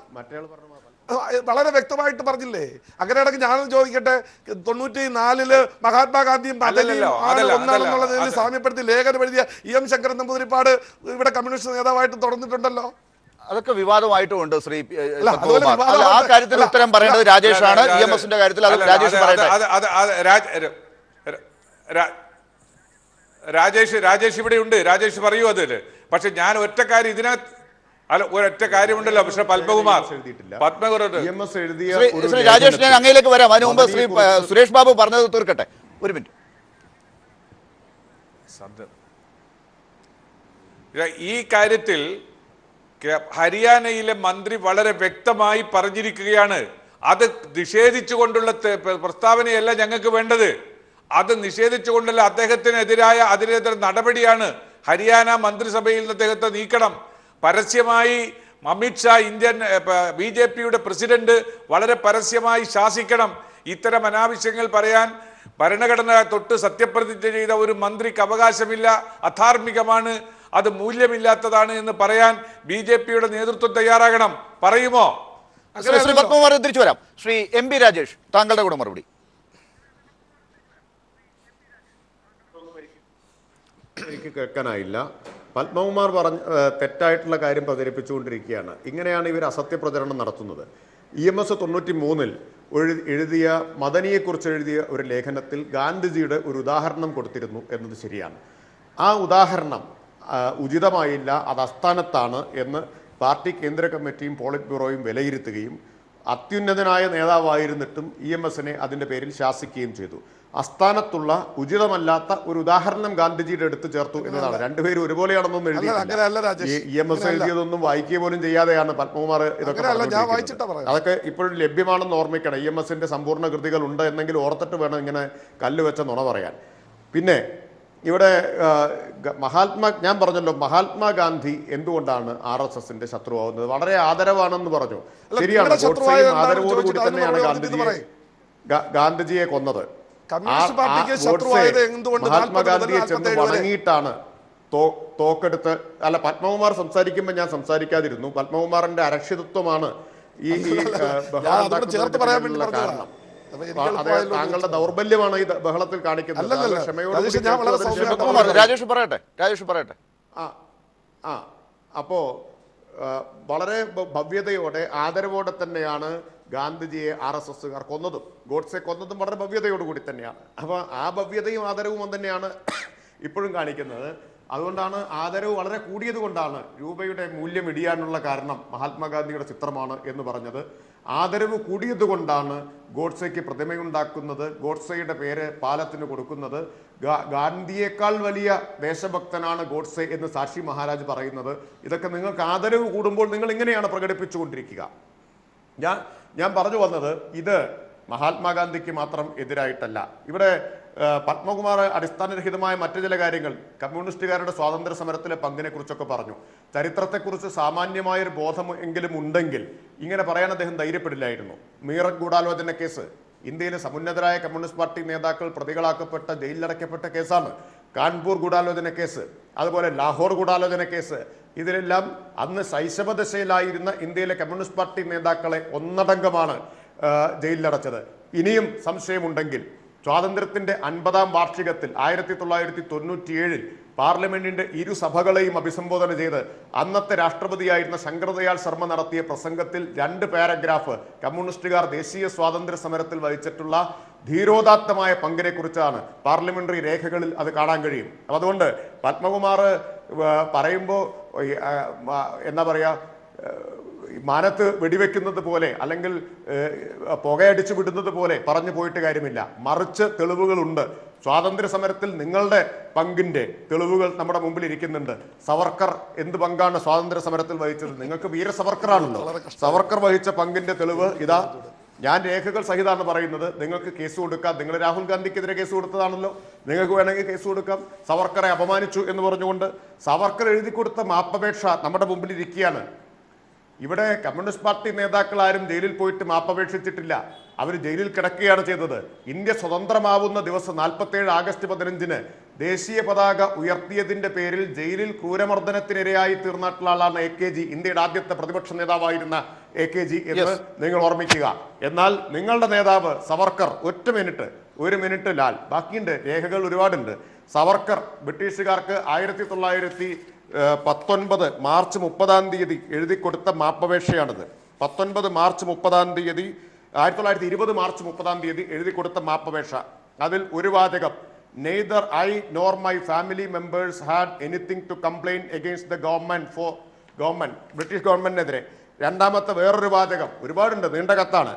വളരെ വ്യക്തമായിട്ട് പറഞ്ഞില്ലേ? അങ്ങനെയാണെങ്കിൽ ഞാനൊന്ന് ചോദിക്കട്ടെ, 94 മഹാത്മാഗാന്ധിയും ഒന്നാണെന്നുള്ളതിൽ സാമ്യപ്പെടുത്തി ലേഖനം എഴുതിയ EM ശങ്കരൻ നമ്പൂതിരിപ്പാട് ഇവിടെ കമ്മ്യൂണിസ്റ്റ് നേതാവായിട്ട് തുടർന്നിട്ടുണ്ടല്ലോ. അതൊക്കെ വിവാദമായിട്ടുമുണ്ട് ശ്രീ. ആ കാര്യത്തിൽ ഉത്തരം പറയേണ്ടത് രാജേഷാണ്. EMSന്റെ കാര്യത്തിൽ അത് രാജേഷ് പറയട്ടെ. രാജേഷ് ഇവിടെ ഉണ്ട്, രാജേഷ് പറയൂ അതില്. പക്ഷെ ഞാൻ ഒറ്റ കാര്യം ഇതിനകത്ത് ഒരൊറ്റ കാര്യമുണ്ടല്ലോ. പക്ഷെ ശ്രീ രാജേഷ്, ഞാൻ അങ്ങയിലേക്ക് വരാം. അതിനു മുമ്പ് ശ്രീ സുരേഷ് ബാബു പറഞ്ഞത് തീർക്കട്ടെ. ഒരു മിനിറ്റ്. ഈ കാര്യത്തിൽ ഹരിയാനയിലെ മന്ത്രി വളരെ വ്യക്തമായി പറഞ്ഞിരിക്കുകയാണ്. അത് നിഷേധിച്ചുകൊണ്ടുള്ള പ്രസ്താവനയല്ല ഞങ്ങൾക്ക് വേണ്ടത്. അത് നിഷേധിച്ചുകൊണ്ടുള്ള അതിനെതിരെ നടപടിയാണ്. ഹരിയാന മന്ത്രിസഭയിൽ നിന്ന് അദ്ദേഹത്തെ നീക്കണം. പരസ്യമായി അമിത്ഷാ, BJPയുടെ പ്രസിഡന്റ് വളരെ പരസ്യമായി ശാസിക്കണം. ഇത്തരം അനാവശ്യങ്ങൾ പറയാൻ ഭരണഘടന തൊട്ട് സത്യപ്രതിജ്ഞ ചെയ്ത ഒരു മന്ത്രിക്ക് അവകാശമില്ല. അധാർമികമാണ്, അത് മൂല്യമില്ലാത്തതാണ് എന്ന് പറയാൻ BJPയുടെ നേതൃത്വം തയ്യാറാകണം. പറയുമോ? ശ്രീ പത്മകുമാർ, തിരിച്ചു വരാം. ശ്രീ MP രാജേഷ്, താങ്കളുടെ കൂടെ മറുപടി. എനിക്ക് കേൾക്കാനായില്ല. പത്മകുമാർ തെറ്റായിട്ടുള്ള കാര്യം പ്രചരിപ്പിച്ചുകൊണ്ടിരിക്കുകയാണ്. ഇങ്ങനെയാണ് ഇവർ അസത്യപ്രചരണം നടത്തുന്നത്. EMS 93 എഴുതിയ മദനിയെക്കുറിച്ച് എഴുതിയ ഒരു ലേഖനത്തിൽ ഗാന്ധിജിയുടെ ഒരു ഉദാഹരണം കൊടുത്തിരുന്നു എന്നത് ശരിയാണ്. ആ ഉദാഹരണം ഉചിതമായില്ല, അത് അസ്ഥാനത്താണ് എന്ന് പാർട്ടി കേന്ദ്ര കമ്മിറ്റിയും പോളിറ്റ് ബ്യൂറോയും വിലയിരുത്തുകയും അത്യുന്നതനായ നേതാവായിരുന്നിട്ടും EMSനെ അതിൻ്റെ പേരിൽ ശാസിക്കുകയും ചെയ്തു. അസ്ഥാനത്തുള്ള ഉചിതമല്ലാത്ത ഒരു ഉദാഹരണം ഗാന്ധിജിയുടെ എടുത്തു ചേർത്തു എന്നതാണ്. രണ്ടുപേരും ഒരുപോലെയാണെന്നൊന്നും EMS എഴുതിയതൊന്നും വായിക്കുക പോലും ചെയ്യാതെയാണ് പത്മകുമാർ ഇതൊക്കെ അതൊക്കെ ഇപ്പോഴും ലഭ്യമാണെന്ന് ഓർമ്മിക്കണം. EMSന്റെ സമ്പൂർണ്ണ കൃതികൾ ഉണ്ട് എന്നെങ്കിലും ഓർത്തിട്ട് വേണം ഇങ്ങനെ കല്ല് വെച്ച നുണ പറയാൻ. പിന്നെ ഇവിടെ ഞാൻ പറഞ്ഞല്ലോ, മഹാത്മാഗാന്ധി എന്തുകൊണ്ടാണ് RSSന്റെ ശത്രുവാകുന്നത്? വളരെ ആദരവാണെന്ന് പറഞ്ഞു. ശരിയാണ്, ഗോഡ്സെയും ആദരവോടുകൂടി തന്നെയാണ് ഗാന്ധിജിയെ കൊന്നത്. മഹാത്മാഗാന്ധിയെ ചെന്ന് വണങ്ങിയിട്ടാണ് തോക്കെടുത്ത്. അല്ല, പത്മകുമാർ സംസാരിക്കുമ്പോൾ ഞാൻ സംസാരിക്കാതിരുന്നു. പത്മകുമാറിന്റെ അരക്ഷിതത്വമാണ് ഈ കാരണം. താങ്കളുടെ ദൗർബല്യമാണ് ഈ ബഹളത്തിൽ കാണിക്കുന്നത്. രാജേഷ് പറയട്ടെ. അപ്പോ വളരെ ഭവ്യതയോടെ ആദരവോടെ തന്നെയാണ് ഗാന്ധിജിയെ RSSകാർ കൊന്നതും ഗോഡ്സെ കൊന്നതും വളരെ ഭവ്യതയോടുകൂടി തന്നെയാണ്. അപ്പോൾ ആ ഭവ്യതയും ആദരവും തന്നെയാണ് ഇപ്പോഴും കാണിക്കുന്നത്. അതുകൊണ്ടാണ് ആദരവ് വളരെ കൂടിയത് കൊണ്ടാണ് രൂപയുടെ മൂല്യം ഇടിയാനുള്ള കാരണം മഹാത്മാഗാന്ധിയുടെ ചിത്രമാണ് എന്ന് പറഞ്ഞത്. ആദരവ് കൂടിയത് കൊണ്ടാണ് ഗോഡ്സെക്ക് പ്രതിമയുണ്ടാക്കുന്നത്, ഗോഡ്സെയുടെ പേര് പാലത്തിന് കൊടുക്കുന്നത്. ഗാന്ധിയേക്കാൾ വലിയ ദേശഭക്തനാണ് ഗോഡ്സെ എന്ന് സാക്ഷി മഹാരാജ് പറയുന്നത്. ഇതൊക്കെ നിങ്ങൾക്ക് ആദരവ് കൂടുമ്പോൾ നിങ്ങൾ ഇങ്ങനെയാണ് പ്രകടിപ്പിച്ചുകൊണ്ടിരിക്കുക. ഞാൻ പറഞ്ഞു വന്നത് ഇത് മഹാത്മാഗാന്ധിക്ക് മാത്രം എതിരായിട്ടല്ല. ഇവിടെ പത്മകുമാർ അടിസ്ഥാനരഹിതമായ മറ്റു ചില കാര്യങ്ങൾ, കമ്മ്യൂണിസ്റ്റുകാരുടെ സ്വാതന്ത്ര്യ സമരത്തിലെ പങ്കിനെ കുറിച്ചൊക്കെ പറഞ്ഞു. ചരിത്രത്തെക്കുറിച്ച് സാമാന്യമായൊരു ബോധം എങ്കിലും ഉണ്ടെങ്കിൽ ഇങ്ങനെ പറയാൻ അദ്ദേഹം ധൈര്യപ്പെടില്ലായിരുന്നു. മീററ്റ് ഗൂഢാലോചന കേസ് ഇന്ത്യയിലെ സമുന്നതരായ കമ്മ്യൂണിസ്റ്റ് പാർട്ടി നേതാക്കൾ പ്രതികളാക്കപ്പെട്ട ജയിലിലടയ്ക്കപ്പെട്ട കേസാണ്. കാൺപൂർ ഗൂഢാലോചന കേസ്, അതുപോലെ ലാഹോർ ഗൂഢാലോചന കേസ്, ഇതിലെല്ലാം അന്ന് ശൈശവദശയിലായിരുന്ന ഇന്ത്യയിലെ കമ്മ്യൂണിസ്റ്റ് പാർട്ടി നേതാക്കളെ ഒന്നടങ്കമാണ് ജയിലിലടച്ചത്. ഇനിയും സംശയമുണ്ടെങ്കിൽ സ്വാതന്ത്ര്യത്തിന്റെ 50ാം വാർഷികത്തിൽ 1997 പാർലമെന്റിന്റെ ഇരുസഭകളെയും അഭിസംബോധന ചെയ്ത് അന്നത്തെ രാഷ്ട്രപതിയായിരുന്ന ശങ്കർദയാൽ ശർമ്മ നടത്തിയ പ്രസംഗത്തിൽ 2 പാരഗ്രാഫ് കമ്മ്യൂണിസ്റ്റുകാർ ദേശീയ സ്വാതന്ത്ര്യ സമരത്തിൽ വഹിച്ചിട്ടുള്ള ധീരോദാത്തമായ പങ്കിനെ കുറിച്ചാണ്. പാർലമെന്ററി രേഖകളിൽ അത് കാണാൻ കഴിയും. അതുകൊണ്ട് പത്മകുമാർ പറയുമ്പോൾ എന്താ പറയാ, മാനത്ത് വെടിവെക്കുന്നത് പോലെ അല്ലെങ്കിൽ പുകയടിച്ചു വിടുന്നത് പോലെ പറഞ്ഞു പോയിട്ട് കാര്യമില്ല. മറിച്ച് തെളിവുകളുണ്ട്. സ്വാതന്ത്ര്യ സമരത്തിൽ നിങ്ങളുടെ പങ്കിന്റെ തെളിവുകൾ നമ്മുടെ മുമ്പിൽ ഇരിക്കുന്നുണ്ട്. സവർക്കർ എന്ത് പങ്കാണ് സ്വാതന്ത്ര്യ സമരത്തിൽ വഹിച്ചത്? നിങ്ങൾക്ക് വീര സവർക്കറാണല്ലോ. സവർക്കർ വഹിച്ച പങ്കിന്റെ തെളിവ് ഇതാ. ഞാൻ രേഖകൾ സഹിതമാണ് പറയുന്നത്. നിങ്ങൾക്ക് കേസ് കൊടുക്കാം. നിങ്ങൾ രാഹുൽ ഗാന്ധിക്കെതിരെ കേസ് കൊടുത്തതാണല്ലോ, നിങ്ങൾക്ക് വേണമെങ്കിൽ കേസ് കൊടുക്കാം. സവർക്കറെ അപമാനിച്ചു എന്ന് പറഞ്ഞുകൊണ്ട് സവർക്കർ എഴുതി കൊടുത്ത മാപ്പപേക്ഷ നമ്മുടെ മുമ്പിൽ ഇരിക്കുകയാണ്. ഇവിടെ കമ്മ്യൂണിസ്റ്റ് പാർട്ടി നേതാക്കൾ ആരും ജയിലിൽ പോയിട്ട് മാപ്പപേക്ഷിച്ചിട്ടില്ല. അവർ ജയിലിൽ കിടക്കുകയാണ് ചെയ്തത്. ഇന്ത്യ സ്വതന്ത്രമാവുന്ന ദിവസം 47 ആഗസ്റ്റ് 15 ദേശീയ പതാക ഉയർത്തിയതിന്റെ പേരിൽ ജയിലിൽ ക്രൂരമർദ്ദനത്തിനിരയായി തീർന്നിട്ടുള്ള ആളാണ് AKG. ഇന്ത്യയുടെ ആദ്യത്തെ പ്രതിപക്ഷ നേതാവായിരുന്ന AKG എന്ന് നിങ്ങൾ ഓർമ്മിക്കുക. എന്നാൽ നിങ്ങളുടെ നേതാവ് സവർക്കർ, ഒരു മിനിറ്റ് ലാൽ, ബാക്കിയുണ്ട്, രേഖകൾ ഒരുപാടുണ്ട്. സവർക്കർ ബ്രിട്ടീഷുകാർക്ക് 1919 മാർച്ച് 30 എഴുതി കൊടുത്ത മാപ്പപേക്ഷയാണിത്. 19 മാർച്ച് 30 1920 മാർച്ച് 30 എഴുതി കൊടുത്ത മാപ്പപേക്ഷ. അതിൽ ഒരു വാചകം, neither I nor my family members had anything to complain against the government British ഗവൺമെന്റിനെതിരെ. രണ്ടാമത്തെ വേറൊരു വാചകം, ഒരുപാടുണ്ട്, നീണ്ട കത്താണ്.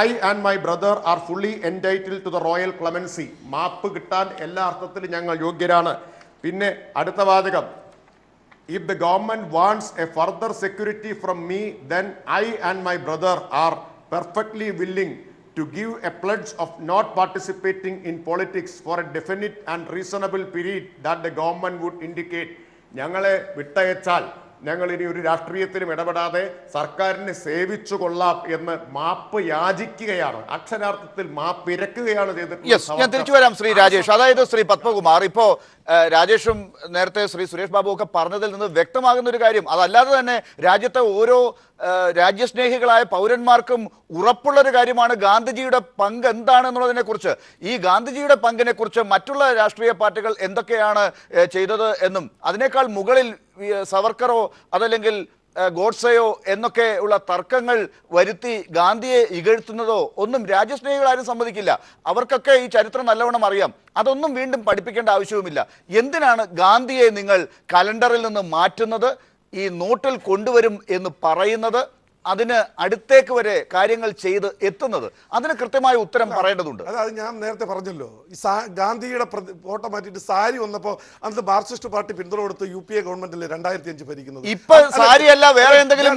I and my brother are fully entitled to the royal clemency. മാപ്പ് കിട്ടാൻ എല്ലാ അർത്ഥത്തിലും ഞങ്ങൾ യോഗ്യരാണ്. പിന്നെ അടുത്ത വാചകം, if the government wants a further security from me, then I and my brother are perfectly willing to give a pledge of not participating in politics for a definite and reasonable period that the government would indicate. ഞങ്ങളെ വിട്ടയച്ചാൽ ഞങ്ങൾ ഇനി ഒരു രാഷ്ട്രീയത്തിലും ഇടപെടാതെ സർക്കാരിനെ സേവിച്ചു കൊള്ളാം എന്ന് മാപ്പ് യാചിക്കുകയാണ്. അക്ഷരാർത്ഥത്തിൽ മാപ്പ് ഇരക്കുകയാണ് ചെയ്തിട്ടുള്ളത്. ഞാൻ തിരിച്ചു വരാം ശ്രീ രാജേഷ്. അതായത് ശ്രീ പത്മകുമാർ, ഇപ്പോ രാജേഷും നേരത്തെ ശ്രീ സുരേഷ് ബാബു ഒക്കെ പറഞ്ഞതിൽ നിന്ന് വ്യക്തമാകുന്ന ഒരു കാര്യം, അതല്ലാതെ തന്നെ രാജ്യത്തെ ഓരോ രാജ്യസ്നേഹികളായ പൗരന്മാർക്കും ഉറപ്പുള്ളൊരു കാര്യമാണ് ഗാന്ധിജിയുടെ പങ്ക് എന്താണെന്നുള്ളതിനെ കുറിച്ച്. ഈ ഗാന്ധിജിയുടെ പങ്കിനെ കുറിച്ച് മറ്റുള്ള രാഷ്ട്രീയ പാർട്ടികൾ എന്തൊക്കെയാണ് ചെയ്തത് എന്നും അതിനേക്കാൾ മുകളിൽ സവർക്കറോ അതല്ലെങ്കിൽ ഗോഡ്സെയോ എന്നൊക്കെ ഉള്ള തർക്കങ്ങൾ വരുത്തി ഗാന്ധിയെ ഇകഴ്ത്തുന്നതോ ഒന്നും രാജ്യസ്നേഹികൾ ആരും സമ്മതിക്കില്ല. അവർക്കൊക്കെ ഈ ചരിത്രം നല്ലവണ്ണം അറിയാം. അതൊന്നും വീണ്ടും പഠിപ്പിക്കേണ്ട ആവശ്യവുമില്ല. എന്തിനാണ് ഗാന്ധിയെ നിങ്ങൾ കലണ്ടറിൽ നിന്ന് മാറ്റുന്നത്? ഈ നോട്ടിൽ കൊണ്ടുവരും എന്ന് പറയുന്നത്, അതിന് അടുത്തേക്ക് വരെ കാര്യങ്ങൾ ചെയ്ത് എത്തുന്നത്? അതിന് കൃത്യമായ ഉത്തരം പറയേണ്ടതുണ്ട്. അത് ഞാൻ നേരത്തെ പറഞ്ഞല്ലോ, ഈ ഗാന്ധിയുടെ ഫോട്ടോ മാറ്റിയിട്ട് സാരി വന്നപ്പോൾ അന്ന് മാർക്സിസ്റ്റ് പാർട്ടി പിന്തുണ കൊടുത്ത് UPA ഗവൺമെന്റിൽ 2005 ഭരിക്കുന്നത്. ഇപ്പൊ സാരിയല്ല, വേറെ എന്തെങ്കിലും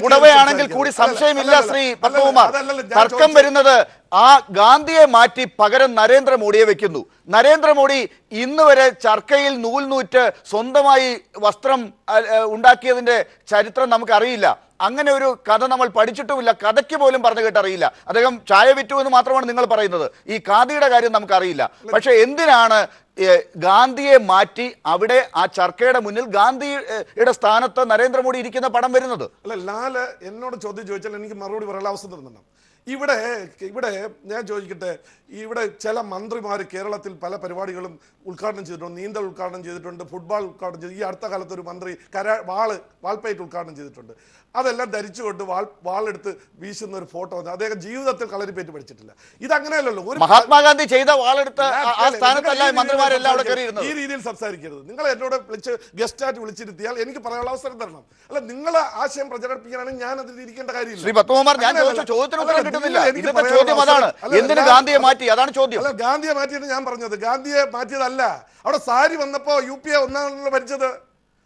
പുടവയാണെങ്കിൽ കൂടി സംശയമില്ല ശ്രീ പത്മകുമാർ. തർക്കം വരുന്നത് ആ ഗാന്ധിയെ മാറ്റി പകരം നരേന്ദ്രമോദിയെ വെക്കുന്നു. നരേന്ദ്രമോദി ഇന്ന് വരെ ചർക്കയിൽ നൂൽനൂറ്റ് സ്വന്തമായി വസ്ത്രം ഉണ്ടാക്കിയതിന്റെ ചരിത്രം നമുക്കറിയില്ല. അങ്ങനെ ഒരു കഥ നമ്മൾ പഠിച്ചിട്ടുമില്ല, കഥയ്ക്ക് പോലും പറഞ്ഞു കേട്ടറിയില്ല. അദ്ദേഹം ചായ വിറ്റു എന്ന് മാത്രമാണ് നിങ്ങൾ പറയുന്നത്. ഈ ഖാദിയുടെ കാര്യം നമുക്കറിയില്ല. പക്ഷെ എന്തിനാണ് ഗാന്ധിയെ മാറ്റി അവിടെ ആ ചർക്കയുടെ മുന്നിൽ ഗാന്ധിയുടെ സ്ഥാനത്ത് നരേന്ദ്രമോദി ഇരിക്കുന്ന പടം വരുന്നത്? അല്ല, ലാല് എന്നോട് ചോദ്യം ചോദിച്ചാൽ എനിക്ക് മറുപടി പറയാനുള്ള അവസരം തരണം. ഇവിടെ ഞാൻ ചോദിക്കട്ടെ, ഇവിടെ ചില മന്ത്രിമാർ കേരളത്തിൽ പല പരിപാടികളും ഉദ്ഘാടനം ചെയ്തിട്ടുണ്ട്. നീന്തൽ ഉദ്ഘാടനം ചെയ്തിട്ടുണ്ട്, ഫുട്ബോൾ ഉദ്ഘാടനം ചെയ്തു. ഈ അടുത്ത കാലത്ത് ഒരു മന്ത്രി വാൾപ്പയറ്റ് ഉദ്ഘാടനം ചെയ്തിട്ടുണ്ട്. അതെല്ലാം ധരിച്ചുകൊണ്ട് വാളെടുത്ത് വീശുന്ന ഒരു ഫോട്ടോ വന്നു. അദ്ദേഹം ജീവിതത്തിൽ കളരിപ്പേറ്റ് പഠിച്ചിട്ടില്ല. ഇതങ്ങനെയല്ലല്ലോ. ഒരു മഹാത്മാഗാന്ധി ചെയ്ത വാളെടുത്ത് മന്ത്രിമാരെല്ലാം ഈ രീതിയിൽ സംസാരിക്കരുത്. നിങ്ങൾ എന്നോട് വിളിച്ച് ഗസ്റ്റായിട്ട് വിളിച്ചിരുത്തിയാൽ എനിക്ക് പറയാനുള്ള അവസരം തരണം. അല്ല, നിങ്ങളെ ആശയം പ്രചരിപ്പിക്കാനാണെങ്കിൽ ഞാൻ അതിൽ ഇരിക്കേണ്ട കാര്യമില്ല. ശ്രീ പത്മകുമാർ, ഞാൻ ചോദ്യത്തിന് ഉത്തരം കിട്ടുന്നില്ല. ഇന്നത്തെ ചോദ്യം അതാണ്, എന്തിന് ഗാന്ധിയെ മാറ്റി? അതാണ് ചോദ്യം. അല്ല, ഗാന്ധിയെ മാറ്റിയിട്ട് ഞാൻ പറഞ്ഞത് ഗാന്ധിയെ മാറ്റിയതല്ല. അവിടെ സാരി വന്നപ്പോ UPA ഒന്നാണല്ലോ ഭരിച്ചത്.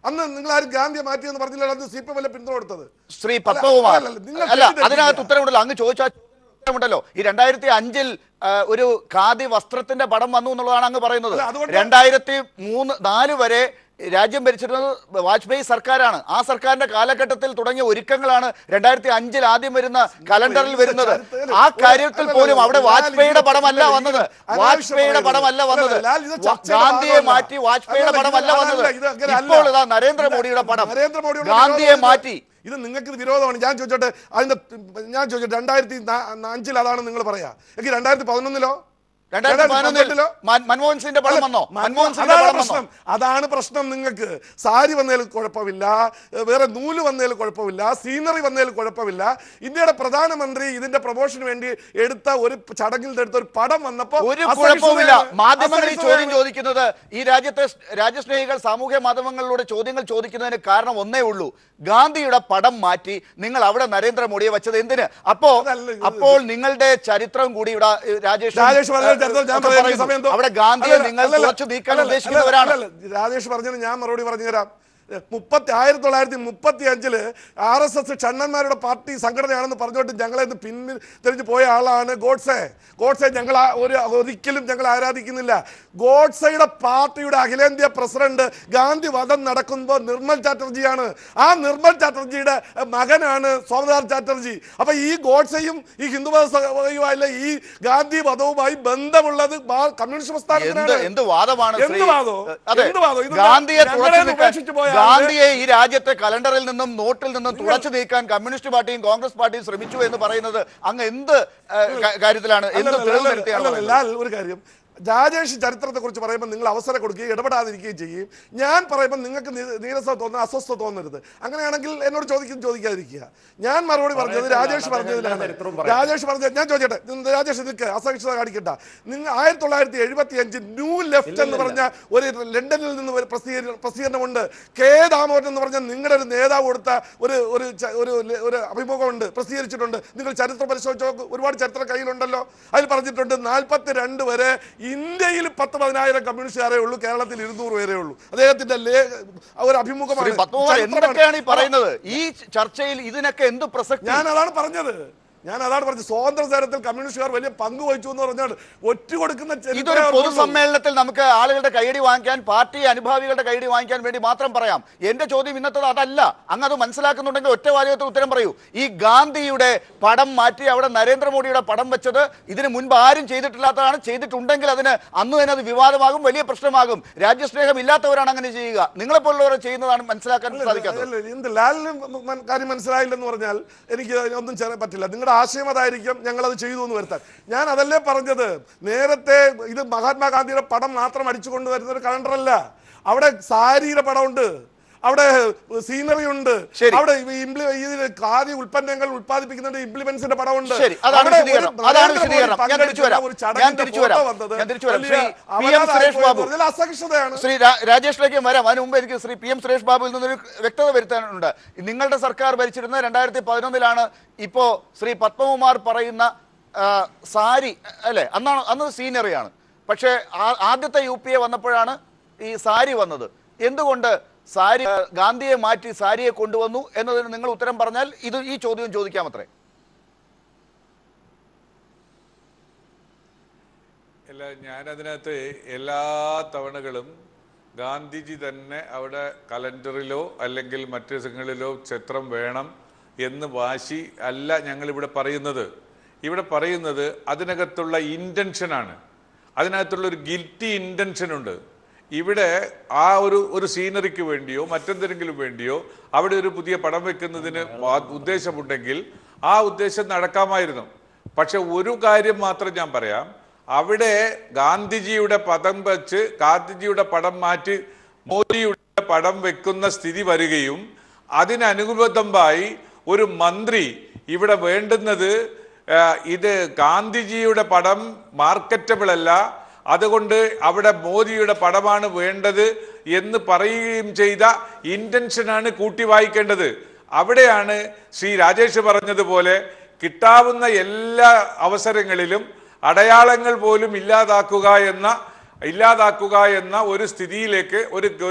അന്ന് നിങ്ങൾ ആരും ഗാന്ധിയെ മാറ്റിയെന്ന് പറഞ്ഞില്ല. അന്ന് CPM അല്ലേ പിന്തുണ കൊടുത്തത്? ശ്രീ പത്മകുമാർ, അല്ല, അതിനകത്ത് ഉത്തരവുണ്ടല്ലോ. അങ്ങ് ചോദിച്ചാൽ ഉത്തരവുണ്ടല്ലോ. ഈ 2005 ഒരു ഖാദി വസ്ത്രത്തിന്റെ പടം വന്നു എന്നുള്ളതാണ് അങ്ങ് പറയുന്നത്. 2003-4 വരെ രാജ്യം ഭരിച്ചിരുന്നത് വാജ്പേയി സർക്കാരാണ്. ആ സർക്കാരിന്റെ കാലഘട്ടത്തിൽ തുടങ്ങിയ ഒരുക്കങ്ങളാണ് 2005 ആദ്യം വരുന്ന കലണ്ടറിൽ വരുന്നത്. ആ കാര്യത്തിൽ പോലും അവിടെ വാജ്പേയിയുടെ പടമല്ല വന്നത്. വാജ്പേയിയുടെ പടമല്ല വന്നത്. ഗാന്ധിയെ മാറ്റി വാജ്പേയിയുടെ പടമല്ല വന്നത്. ഇപ്പോൾ ഇതാ നരേന്ദ്രമോദിയുടെ പടം. ഗാന്ധിയെ മാറ്റി. ഇത് നിങ്ങൾക്ക് വിരോധമാണ്. ഞാൻ ചോദിച്ചോട്ടെ, 2005 അതാണ് നിങ്ങൾ പറയാ. എങ്കിൽ 2011 മൻമോഹൻ സിംഗിന്റെ പടം വന്നോ? അതാണ് പ്രശ്നം. നിങ്ങൾക്ക് സാരി വന്നതിൽ കുഴപ്പമില്ല, വേറെ നൂല് വന്നതിൽ കുഴപ്പമില്ല, സീനറി വന്നതിൽ കുഴപ്പമില്ല. ഇന്ത്യയുടെ പ്രധാനമന്ത്രി ഇതിന്റെ പ്രൊമോഷന് വേണ്ടി എടുത്ത ഒരു ചടങ്ങിൽ എടുത്ത ഒരു പടം വന്നപ്പോൾ ഒരു കുഴപ്പമില്ല. മാധ്യമങ്ങൾ ഈ ചോദ്യം ചോദിക്കുന്നത്, ഈ രാജ്യത്തെ രാജ്യസ്നേഹികൾ സാമൂഹ്യ മാധ്യമങ്ങളിലൂടെ ചോദ്യങ്ങൾ ചോദിക്കുന്നതിന് കാരണം ഒന്നേ ഉള്ളൂ, ഗാന്ധിയുടെ പടം മാറ്റി നിങ്ങൾ അവിടെ നരേന്ദ്രമോദിയെ വെച്ചത് എന്തിന്? അപ്പോൾ നിങ്ങളുടെ ചരിത്രം കൂടി ഇവിടെ രാജേഷ് അവിടെ ഗാന്ധിയെ നിങ്ങൾ തുറച്ചു നീക്കാൻ ഉദ്ദേശിക്കുന്നവരാണ്. രാജേഷ് പറഞ്ഞത് ഞാൻ മറുപടി പറഞ്ഞുതരാം. 1935 RSS ഷണ്ണന്മാരുടെ പാർട്ടി സംഘടനയാണെന്ന് പറഞ്ഞുകൊണ്ട് ഞങ്ങളെ പിന്തിരിഞ്ഞു പോയ ആളാണ് ഗോഡ്സെ. ഞങ്ങൾ ഒരിക്കലും ഞങ്ങൾ ആരാധിക്കുന്നില്ല. ഗോഡ്സെയുടെ പാർട്ടിയുടെ അഖിലേന്ത്യാ പ്രസിഡന്റ് ഗാന്ധി വധം നടക്കുമ്പോൾ നിർമ്മൽ ചാറ്റർജിയാണ്. ആ നിർമ്മൽ ചാറ്റർജിയുടെ മകനാണ് സോമനാഥ് ചാറ്റർജി. അപ്പൊ ഈ ഗോഡ്സെയും ഈ ഹിന്ദുമത ഈ ഗാന്ധി വധവുമായി ബന്ധമുള്ളത് കമ്മ്യൂണിസ്റ്റ് പ്രസ്ഥാനത്തിനാണ്. ഗാന്ധിയെ ഈ രാജ്യത്തെ കലണ്ടറിൽ നിന്നും നോട്ടിൽ നിന്നും തുടച്ചു നീക്കാൻ കമ്മ്യൂണിസ്റ്റ് പാർട്ടിയും കോൺഗ്രസ് പാർട്ടിയും ശ്രമിച്ചു എന്ന് പറയുന്നത് അങ്ങ് എന്ത് കാര്യത്തിലാണ്? ഒരു കാര്യം, രാജേഷ് ചരിത്രത്തെ കുറിച്ച് പറയുമ്പോൾ നിങ്ങൾ അവസരം കൊടുക്കുകയും ഇടപെടാതിരിക്കുകയും ചെയ്യും. ഞാൻ പറയുമ്പോൾ നിങ്ങൾക്ക് നീരസത തോന്നുന്ന അസ്വസ്ഥത തോന്നരുത്. അങ്ങനെയാണെങ്കിൽ എന്നോട് ചോദിക്കാതിരിക്കുക. ഞാൻ മറുപടി പറഞ്ഞത് രാജേഷ് പറഞ്ഞതിലാണ്. രാജേഷ് പറഞ്ഞത് ഞാൻ ചോദിക്കട്ടെ, രാജേഷ് നിൽക്ക്, അസഹിഷ്ണുത കാണിക്കട്ട. നിങ്ങൾ 1975 ന്യൂ ലെഫ്റ്റ് എന്ന് പറഞ്ഞ ഒരു ലണ്ടനിൽ നിന്ന് ഒരു പ്രസിദ്ധീകരണമുണ്ട്. കെ ദാമോദരൻ എന്ന് പറഞ്ഞ നിങ്ങളുടെ ഒരു നേതാവ് കൊടുത്ത ഒരു അഭിമുഖമുണ്ട്, പ്രസിദ്ധീകരിച്ചിട്ടുണ്ട്. നിങ്ങൾ ചരിത്രം പരിശോധിച്ചോ, ഒരുപാട് ചരിത്രം കയ്യിലുണ്ടല്ലോ. അതിൽ പറഞ്ഞിട്ടുണ്ട് 42 വരെ ഇന്ത്യയിൽ 10,000 കമ്മ്യൂണിസ്റ്റുകാരേ ഉള്ളൂ, കേരളത്തിൽ 200 പേരേ ഉള്ളൂ. അദ്ദേഹത്തിന്റെ ഒരു അഭിമുഖമാണ്. എന്തൊക്കെയാണ് ഈ പറയുന്നത്? ഈ ചർച്ചയിൽ ഇതിനൊക്കെ എന്ത് പ്രസക്തി? ഞാൻ അതാണ് പറഞ്ഞത്. സ്വാതന്ത്ര്യ സമരത്തിൽ കമ്മ്യൂണിസ്റ്റുകാർ വലിയ പങ്ക് വഹിച്ചു എന്ന് പറഞ്ഞാൽ ഒറ്റ കൊടുക്കുന്ന ഇതൊരു പൊതുസമ്മേളനത്തിൽ നമുക്ക് ആളുകളുടെ കൈയടി വാങ്ങിക്കാൻ, പാർട്ടി അനുഭാവികളുടെ കൈയടി വാങ്ങിക്കാൻ വേണ്ടി മാത്രം പറയാം. എന്റെ ചോദ്യം ഇന്നത്തെ അതല്ല. അങ്ങ് അത് മനസ്സിലാക്കുന്നുണ്ടെങ്കിൽ ഒറ്റ വാചകത്തിൽ ഉത്തരം പറയൂ. ഈ ഗാന്ധിയുടെ പടം മാറ്റി അവിടെ നരേന്ദ്രമോദിയുടെ പടം വെച്ചത് ഇതിന് മുൻപ് ആരും ചെയ്തിട്ടില്ലാത്തതാണ്. ചെയ്തിട്ടുണ്ടെങ്കിൽ അതിന് അന്ന് തന്നെ അത് വിവാദമാകും, വലിയ പ്രശ്നമാകും. രാജ്യസ്നേഹം ഇല്ലാത്തവരാണ് അങ്ങനെ ചെയ്യുക. നിങ്ങളെപ്പോലുള്ളവർ ചെയ്യുന്നതാണ് മനസ്സിലാക്കാൻ സാധിക്കാത്തത്. ലാലിന് കാര്യം മനസ്സിലായില്ലെന്ന് പറഞ്ഞാൽ എനിക്ക് ഒന്നും ചെയ്യാൻ പറ്റില്ല. ആശയം അതായിരിക്കും ഞങ്ങളത് ചെയ്തു എന്ന് വരുത്താൻ. ഞാൻ അതല്ലേ പറഞ്ഞത്. നേരത്തെ ഇത് മഹാത്മാഗാന്ധിയുടെ പടം മാത്രം അടിച്ചു കൊണ്ടുവരുന്ന ഒരു കലണ്ടറല്ല. അവിടെ സാരിയുടെ പടമുണ്ട്. അവിടെ സീനറി ഉണ്ട്, ശരി. അവിടെ ഖാദി ഉൽപ്പന്നങ്ങൾ ഉൽപ്പാദിപ്പിക്കുന്നതിന്റെ ഇംപ്ലിമെന്റ്സിന്റെ പടമുണ്ട്. ശരി, അതാണ് വിശദീകരണം. ഞാൻ തിരിച്ചു വരാം. അസഹിഷ്ണുതയാണ്. ശ്രീ രാജേഷിലേക്ക് വരാം. അതിന് മുമ്പ് എനിക്ക് ശ്രീ PM സുരേഷ് ബാബുവിൽ നിന്നൊരു വ്യക്തത വരുത്താനുണ്ട്. നിങ്ങളുടെ സർക്കാർ ഭരിച്ചിരുന്ന 2011 ഇപ്പോ ശ്രീ പത്മകുമാർ പറയുന്ന സാരി അല്ലെ, അന്ന് സീനറിയാണ്. പക്ഷേ ആദ്യത്തെ UPA വന്നപ്പോഴാണ് ഈ സാരി വന്നത്. എന്തുകൊണ്ട് സാരി ഗാന്ധിയെ മാറ്റി സാരിയെ കൊണ്ടുവന്നു എന്നതിന് നിങ്ങൾ ഉത്തരം പറഞ്ഞാൽ ഈ ചോദ്യം ചോദിക്കാമത്രേ. അല്ല, ഞാനതിനകത്ത് എല്ലാ തവണകളും ഗാന്ധിജി തന്നെ അവിടെ കലണ്ടറിലോ അല്ലെങ്കിൽ മറ്റു ദിവസങ്ങളിലോ ചിത്രം വേണം എന്ന് വാശി അല്ല ഞങ്ങളിവിടെ പറയുന്നത്. ഇവിടെ പറയുന്നത് അതിനകത്തുള്ള ഇൻറ്റൻഷനാണ്. അതിനകത്തുള്ള ഒരു ഗിൽറ്റി ഇൻറ്റൻഷൻ ഉണ്ട്. ഇവിടെ ആ ഒരു സീനറിക്ക് വേണ്ടിയോ മറ്റെന്തെങ്കിലും വേണ്ടിയോ അവിടെ ഒരു പുതിയ പടം വെക്കുന്നതിന് ഉദ്ദേശമുണ്ടെങ്കിൽ ആ ഉദ്ദേശം നടക്കാമായിരുന്നു. പക്ഷെ ഒരു കാര്യം മാത്രം ഞാൻ പറയാം, അവിടെ ഗാന്ധിജിയുടെ പദം വെച്ച് ഗാന്ധിജിയുടെ പടം മാറ്റി മോദിയുടെ പടം വെക്കുന്ന സ്ഥിതി വരികയും അതിനനുബന്ധമായി ഒരു മന്ത്രി ഇവിടെ വേണ്ടുന്നത് ഇത് ഗാന്ധിജിയുടെ പടം മാർക്കറ്റബിൾ അല്ല, അതുകൊണ്ട് അവിടെ മോദിയുടെ പടമാണ് വേണ്ടത് എന്ന് പറയുകയും ചെയ്ത ഇന്റൻഷനാണ് കൂട്ടി വായിക്കേണ്ടത്. അവിടെയാണ് ശ്രീ രാജേഷ് പറഞ്ഞതുപോലെ കിട്ടാവുന്ന എല്ലാ അവസരങ്ങളിലും അടയാളങ്ങൾ പോലും ഇല്ലാതാക്കുക എന്ന ഒരു സ്ഥിതിയിലേക്ക്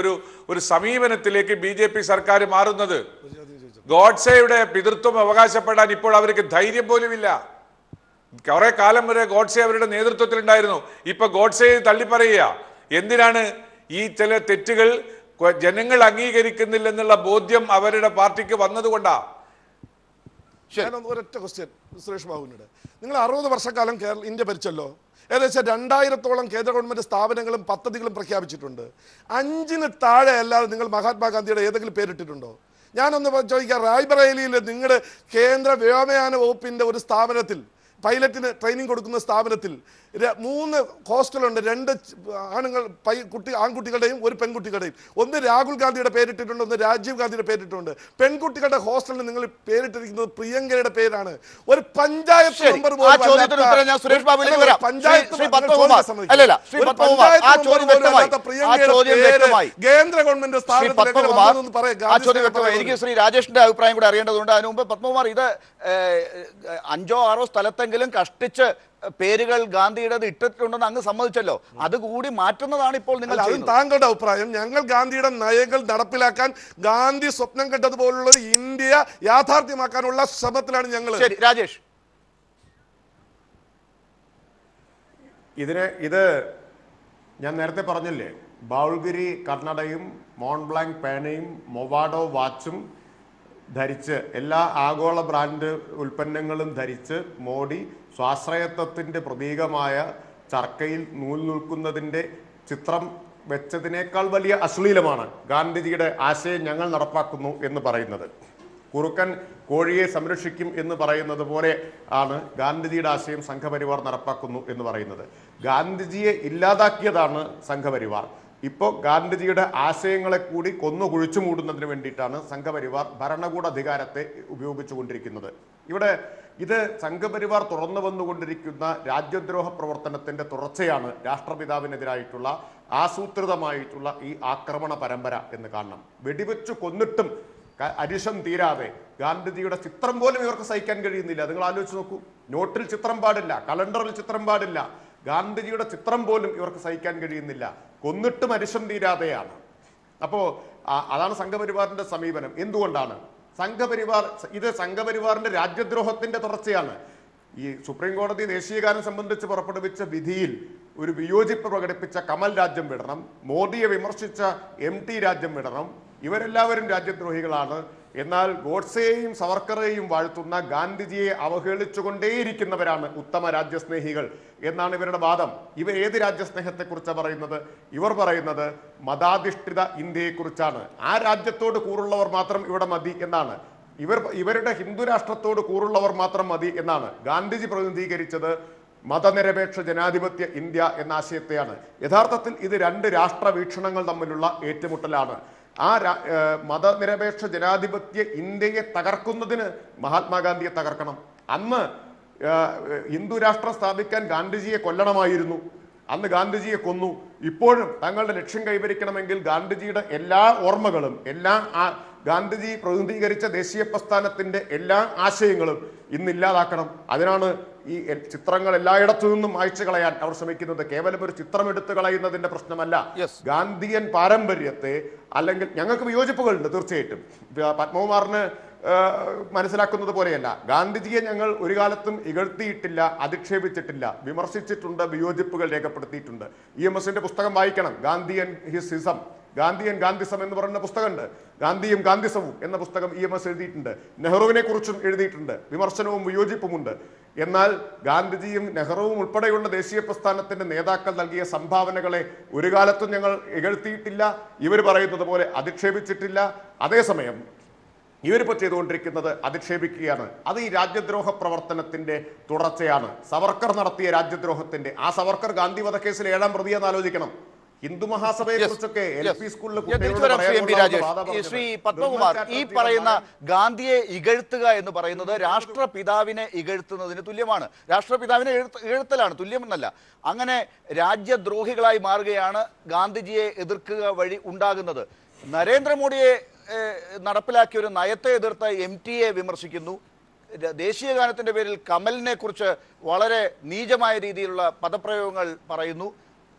ഒരു സമീപനത്തിലേക്ക് BJP സർക്കാർ മാറുന്നത്. ഗോഡ്സെയുടെ പിതൃത്വം അവകാശപ്പെടാൻ ഇപ്പോൾ അവർക്ക് ധൈര്യം പോലുമില്ല. കുറെ കാലം വരെ ഗോഡ്സെ അവരുടെ നേതൃത്വത്തിൽ ഉണ്ടായിരുന്നു. ഇപ്പൊ ഗോഡ്സെയെ തള്ളിപ്പറയുക. എന്തിനാണ്? ഈ ചില തെറ്റുകൾ ജനങ്ങൾ അംഗീകരിക്കുന്നില്ലെന്നുള്ള ബോധ്യം അവരുടെ പാർട്ടിക്ക് വന്നതുകൊണ്ടാ. ഒരൊറ്റ ക്വസ്റ്റ്യൻ സുരേഷ് ബാബുവിനോട്. നിങ്ങൾ 60 വർഷക്കാലം ഇന്ത്യ ഭരിച്ചല്ലോ. ഏകദേശം 2000-ഓളം കേന്ദ്ര ഗവൺമെന്റ് സ്ഥാപനങ്ങളും പദ്ധതികളും പ്രഖ്യാപിച്ചിട്ടുണ്ട്. 5-ന് താഴെ അല്ലാതെ നിങ്ങൾ മഹാത്മാഗാന്ധിയുടെ ഏതെങ്കിലും പേരിട്ടിട്ടുണ്ടോ? ഞാനൊന്ന് ചോദിക്കാം, റായ്ബറേലിയിൽ നിങ്ങളുടെ കേന്ദ്ര വ്യോമയാന വകുപ്പിന്റെ ഒരു സ്ഥാപനത്തിൽ പൈലറ്റിന് ട്രെയിനിങ് കൊടുക്കുന്ന സ്ഥാപനത്തിൽ 3 ഹോസ്റ്റലുണ്ട്. 2 ആൺകുട്ടികളുടെയും 1 പെൺകുട്ടികളുടെയും. ഒന്ന് രാഹുൽ ഗാന്ധിയുടെ പേരിട്ടിട്ടുണ്ട്, ഒന്ന് രാജീവ് ഗാന്ധിയുടെ പേരിട്ടിട്ടുണ്ട്. പെൺകുട്ടികളുടെ ഹോസ്റ്റലിന് നിങ്ങൾ പേരിട്ടിരിക്കുന്നത് പ്രിയങ്കയുടെ പേരാണ്. ഒരു പഞ്ചായത്ത് മെമ്പർ കേന്ദ്ര ഗവൺമെന്റ് സ്ഥാപനത്തിൽ. എനിക്ക് ശ്രീ രാജേഷിന്റെ അഭിപ്രായം കൂടെ അറിയേണ്ടതുണ്ട്. അതിനു മുമ്പ് പത്മകുമാർ, ഇത് 5-6 സ്ഥലത്തെങ്കിലും കഷ്ടിച്ച് പേരുകൾ ഗാന്ധിയുടേത് ഇട്ടിട്ടുണ്ടെന്ന് അങ്ങ് സമ്മതിച്ചല്ലോ. അതുകൂടി മാറ്റുന്നതാണ് ഇപ്പോൾ നിങ്ങൾ. താങ്കളുടെ അഭിപ്രായം? ഞങ്ങൾ ഗാന്ധിയുടെ നയങ്ങൾ നടപ്പിലാക്കാൻ ഗാന്ധി സ്വപ്നം കണ്ടതുപോലുള്ള ഇന്ത്യ യാഥാർത്ഥ്യമാക്കാനുള്ള ശ്രമത്തിലാണ് ഞങ്ങൾ. ശരി രാജേഷ്, ഇത് ഞാൻ നേരത്തെ പറഞ്ഞില്ലേ, ബൗൾഗിരി കർണടയും മോൺബ്ലാങ്ക് പേനയും മൊവാഡോ വാച്ചും ധരിച്ച് എല്ലാ ആഗോള ബ്രാൻഡ് ഉൽപ്പന്നങ്ങളും ധരിച്ച് മോഡി സ്വാശ്രയത്വത്തിൻ്റെ പ്രതീകമായ ചർക്കയിൽ നൂൽ നിൽക്കുന്നതിൻ്റെ ചിത്രം വെച്ചതിനേക്കാൾ വലിയ അശ്ലീലമാണ് ഗാന്ധിജിയുടെ ആശയം ഞങ്ങൾ നടപ്പാക്കുന്നു എന്ന് പറയുന്നത്. കുറുക്കൻ കോഴിയെ സംരക്ഷിക്കും എന്ന് പറയുന്നത് പോലെ ആണ് ഗാന്ധിജിയുടെ ആശയം സംഘപരിവാർ നടപ്പാക്കുന്നു എന്ന് പറയുന്നത്. ഗാന്ധിജിയെ ഇല്ലാതാക്കിയതാണ് സംഘപരിവാർ. ഇപ്പോൾ ഗാന്ധിജിയുടെ ആശയങ്ങളെ കൂടി കൊന്നു കുഴിച്ചു മൂടുന്നതിന് വേണ്ടിയിട്ടാണ് സംഘപരിവാർ ഭരണകൂട അധികാരത്തെ ഉപയോഗിച്ചുകൊണ്ടിരിക്കുന്നത്. ഇത് സംഘപരിവാർ തുറന്നു വന്നുകൊണ്ടിരിക്കുന്ന രാജ്യദ്രോഹ പ്രവർത്തനത്തിന്റെ തുടർച്ചയാണ് രാഷ്ട്രപിതാവിനെതിരായിട്ടുള്ള ആസൂത്രിതമായിട്ടുള്ള ഈ ആക്രമണ പരമ്പര എന്ന് കാണണം. വെടിവെച്ചു കൊന്നിട്ടും അരിശം തീരാതെ ഗാന്ധിജിയുടെ ചിത്രം പോലും ഇവർക്ക് സഹിക്കാൻ കഴിയുന്നില്ല. നിങ്ങൾ ആലോചിച്ച് നോക്കൂ. നോട്ടിൽ ചിത്രം പാടില്ല, കലണ്ടറിൽ ചിത്രം പാടില്ല, ഗാന്ധിജിയുടെ ചിത്രം പോലും ഇവർക്ക് സഹിക്കാൻ കഴിയുന്നില്ല. കൊന്നിട്ടും അരിശം തീരാതെയാണ്. അപ്പോൾ അതാണ് സംഘപരിവാറിന്റെ സമീപനം. എന്തുകൊണ്ടാണ് സംഘപരിവാറിന്റെ രാജ്യദ്രോഹത്തിന്റെ തുടർച്ചയാണ്. ഈ സുപ്രീം കോടതി ദേശീയഗാനം സംബന്ധിച്ച് പുറപ്പെടുവിച്ച വിധിയിൽ ഒരു വിയോജിപ്പ് പ്രകടിപ്പിച്ച കമൽ രാജ്യം വിടണം, മോദിയെ വിമർശിച്ച MT രാജ്യം വിടണം. ഇവരെല്ലാവരും രാജ്യദ്രോഹികളാണ്. എന്നാൽ ഗോഡ്സെയെയും സവർക്കറെയും വാഴ്ത്തുന്ന ഗാന്ധിജിയെ അവഹേളിച്ചുകൊണ്ടേയിരിക്കുന്നവരാണ് ഉത്തമ രാജ്യസ്നേഹികൾ എന്നാണ് ഇവരുടെ വാദം. ഇവർ ഏത് രാജ്യസ്നേഹത്തെക്കുറിച്ചാണ് പറയുന്നത്? ഇവർ പറയുന്നത് മതാധിഷ്ഠിത ഇന്ത്യയെക്കുറിച്ചാണ്. ആ രാജ്യത്തോട് കൂറുള്ളവർ മാത്രം ഇവിടെ മതി എന്നാണ്. ഇവരുടെ ഹിന്ദു രാഷ്ട്രത്തോട് കൂറുള്ളവർ മാത്രം മതി എന്നാണ്. ഗാന്ധിജി പ്രതിനിധീകരിച്ചത് മതനിരപേക്ഷ ജനാധിപത്യ ഇന്ത്യ എന്ന ആശയത്തെയാണ്. യഥാർത്ഥത്തിൽ ഇത് 2 രാഷ്ട്ര വീക്ഷണങ്ങൾ തമ്മിലുള്ള ഏറ്റുമുട്ടലാണ്. മതനിരപേക്ഷ ജനാധിപത്യ ഇന്ത്യയെ തകർക്കുന്നതിന് മഹാത്മാഗാന്ധിയെ തകർക്കണം. അന്ന് ഹിന്ദു രാഷ്ട്രം സ്ഥാപിക്കാൻ ഗാന്ധിജിയെ കൊല്ലണമായിരുന്നു. അന്ന് ഗാന്ധിജിയെ കൊന്നു. ഇപ്പോഴും തങ്ങളുടെ ലക്ഷ്യം കൈവരിക്കണമെങ്കിൽ ഗാന്ധിജിയുടെ എല്ലാ ഓർമ്മകളും ഗാന്ധിജി പ്രതിനിധീകരിച്ച ദേശീയ പ്രസ്ഥാനത്തിന്റെ എല്ലാ ആശയങ്ങളും ഇന്നില്ലാതാക്കണം. അതിനാണ് ഈ ചിത്രങ്ങൾ എല്ലായിടത്തു നിന്നും മായ്ച്ചു കളയാൻ അവർ ശ്രമിക്കുന്നത്. കേവലം ഒരു ചിത്രം എടുത്തു കളയുന്നതിന്റെ പ്രശ്നമല്ല, ഗാന്ധിയൻ പാരമ്പര്യത്തെ, അല്ലെങ്കിൽ ഞങ്ങൾക്ക് വിയോജിപ്പുകളുണ്ട് തീർച്ചയായിട്ടും. പത്മകുമാറിന് മനസ്സിലാക്കുന്നത് പോലെയല്ല. ഗാന്ധിജിയെ ഞങ്ങൾ ഒരു കാലത്തും ഇകഴ്ത്തിയിട്ടില്ല, അധിക്ഷേപിച്ചിട്ടില്ല, വിമർശിച്ചിട്ടുണ്ട്, വിയോജിപ്പുകൾ രേഖപ്പെടുത്തിയിട്ടുണ്ട്. EMSന്റെ പുസ്തകം വായിക്കണം, ഗാന്ധിയൻ ഹിസിസം, ഗാന്ധിയൻ ഗാന്ധിസം എന്ന് പറയുന്ന പുസ്തകമുണ്ട്. ഗാന്ധിയും ഗാന്ധിസവും എന്ന പുസ്തകം EMS എഴുതിയിട്ടുണ്ട്. നെഹ്റുവിനെ കുറിച്ചും എഴുതിയിട്ടുണ്ട്. വിമർശനവും വിയോജിപ്പുമുണ്ട്. എന്നാൽ ഗാന്ധിജിയും നെഹ്റുവും ഉൾപ്പെടെയുള്ള ദേശീയ പ്രസ്ഥാനത്തിന്റെ നേതാക്കൾ നൽകിയ സംഭാവനകളെ ഒരു കാലത്തും ഞങ്ങൾ ഇകഴ്ത്തിയിട്ടില്ല, ഇവർ പറയുന്നത് പോലെ അധിക്ഷേപിച്ചിട്ടില്ല. അതേസമയം ഇവരിപ്പോൾ ചെയ്തുകൊണ്ടിരിക്കുന്നത് അധിക്ഷേപിക്കുകയാണ്. അത് ഈ രാജ്യദ്രോഹ പ്രവർത്തനത്തിന്റെ തുടർച്ചയാണ്. സവർക്കർ നടത്തിയ രാജ്യദ്രോഹത്തിന്റെ. ആ സവർക്കർ ഗാന്ധി വധക്കേസിൽ 7ാം പ്രതിയെന്ന് ആലോചിക്കണം. ഹിന്ദു മഹാസഭയെ കുറിച്ചൊക്കെ LP സ്കൂളിൽ ശ്രീ പത്മകുമാർ, ഈ പറയുന്ന ഗാന്ധിയെ ഇകഴ്ത്തുക എന്ന് പറയുന്നത് രാഷ്ട്രപിതാവിനെ ഇകഴ്ത്തുന്നതിന് തുല്യമാണ്. രാഷ്ട്രപിതാവിനെ ഇകഴ്ത്തലാണ്, തുല്യമെന്നല്ല. അങ്ങനെ രാജ്യദ്രോഹികളായി മാറുകയാണ് ഗാന്ധിജിയെ എതിർക്കുക വഴി ഉണ്ടാകുന്നത്. നരേന്ദ്രമോദിയെ നടപ്പിലാക്കിയ ഒരു നയത്തെ എതിർത്ത് MTയെ വിമർശിക്കുന്നു. ദേശീയ ഗാനത്തിന്റെ പേരിൽ കമലിനെ കുറിച്ച് വളരെ നീചമായ രീതിയിലുള്ള പദപ്രയോഗങ്ങൾ പറയുന്നു.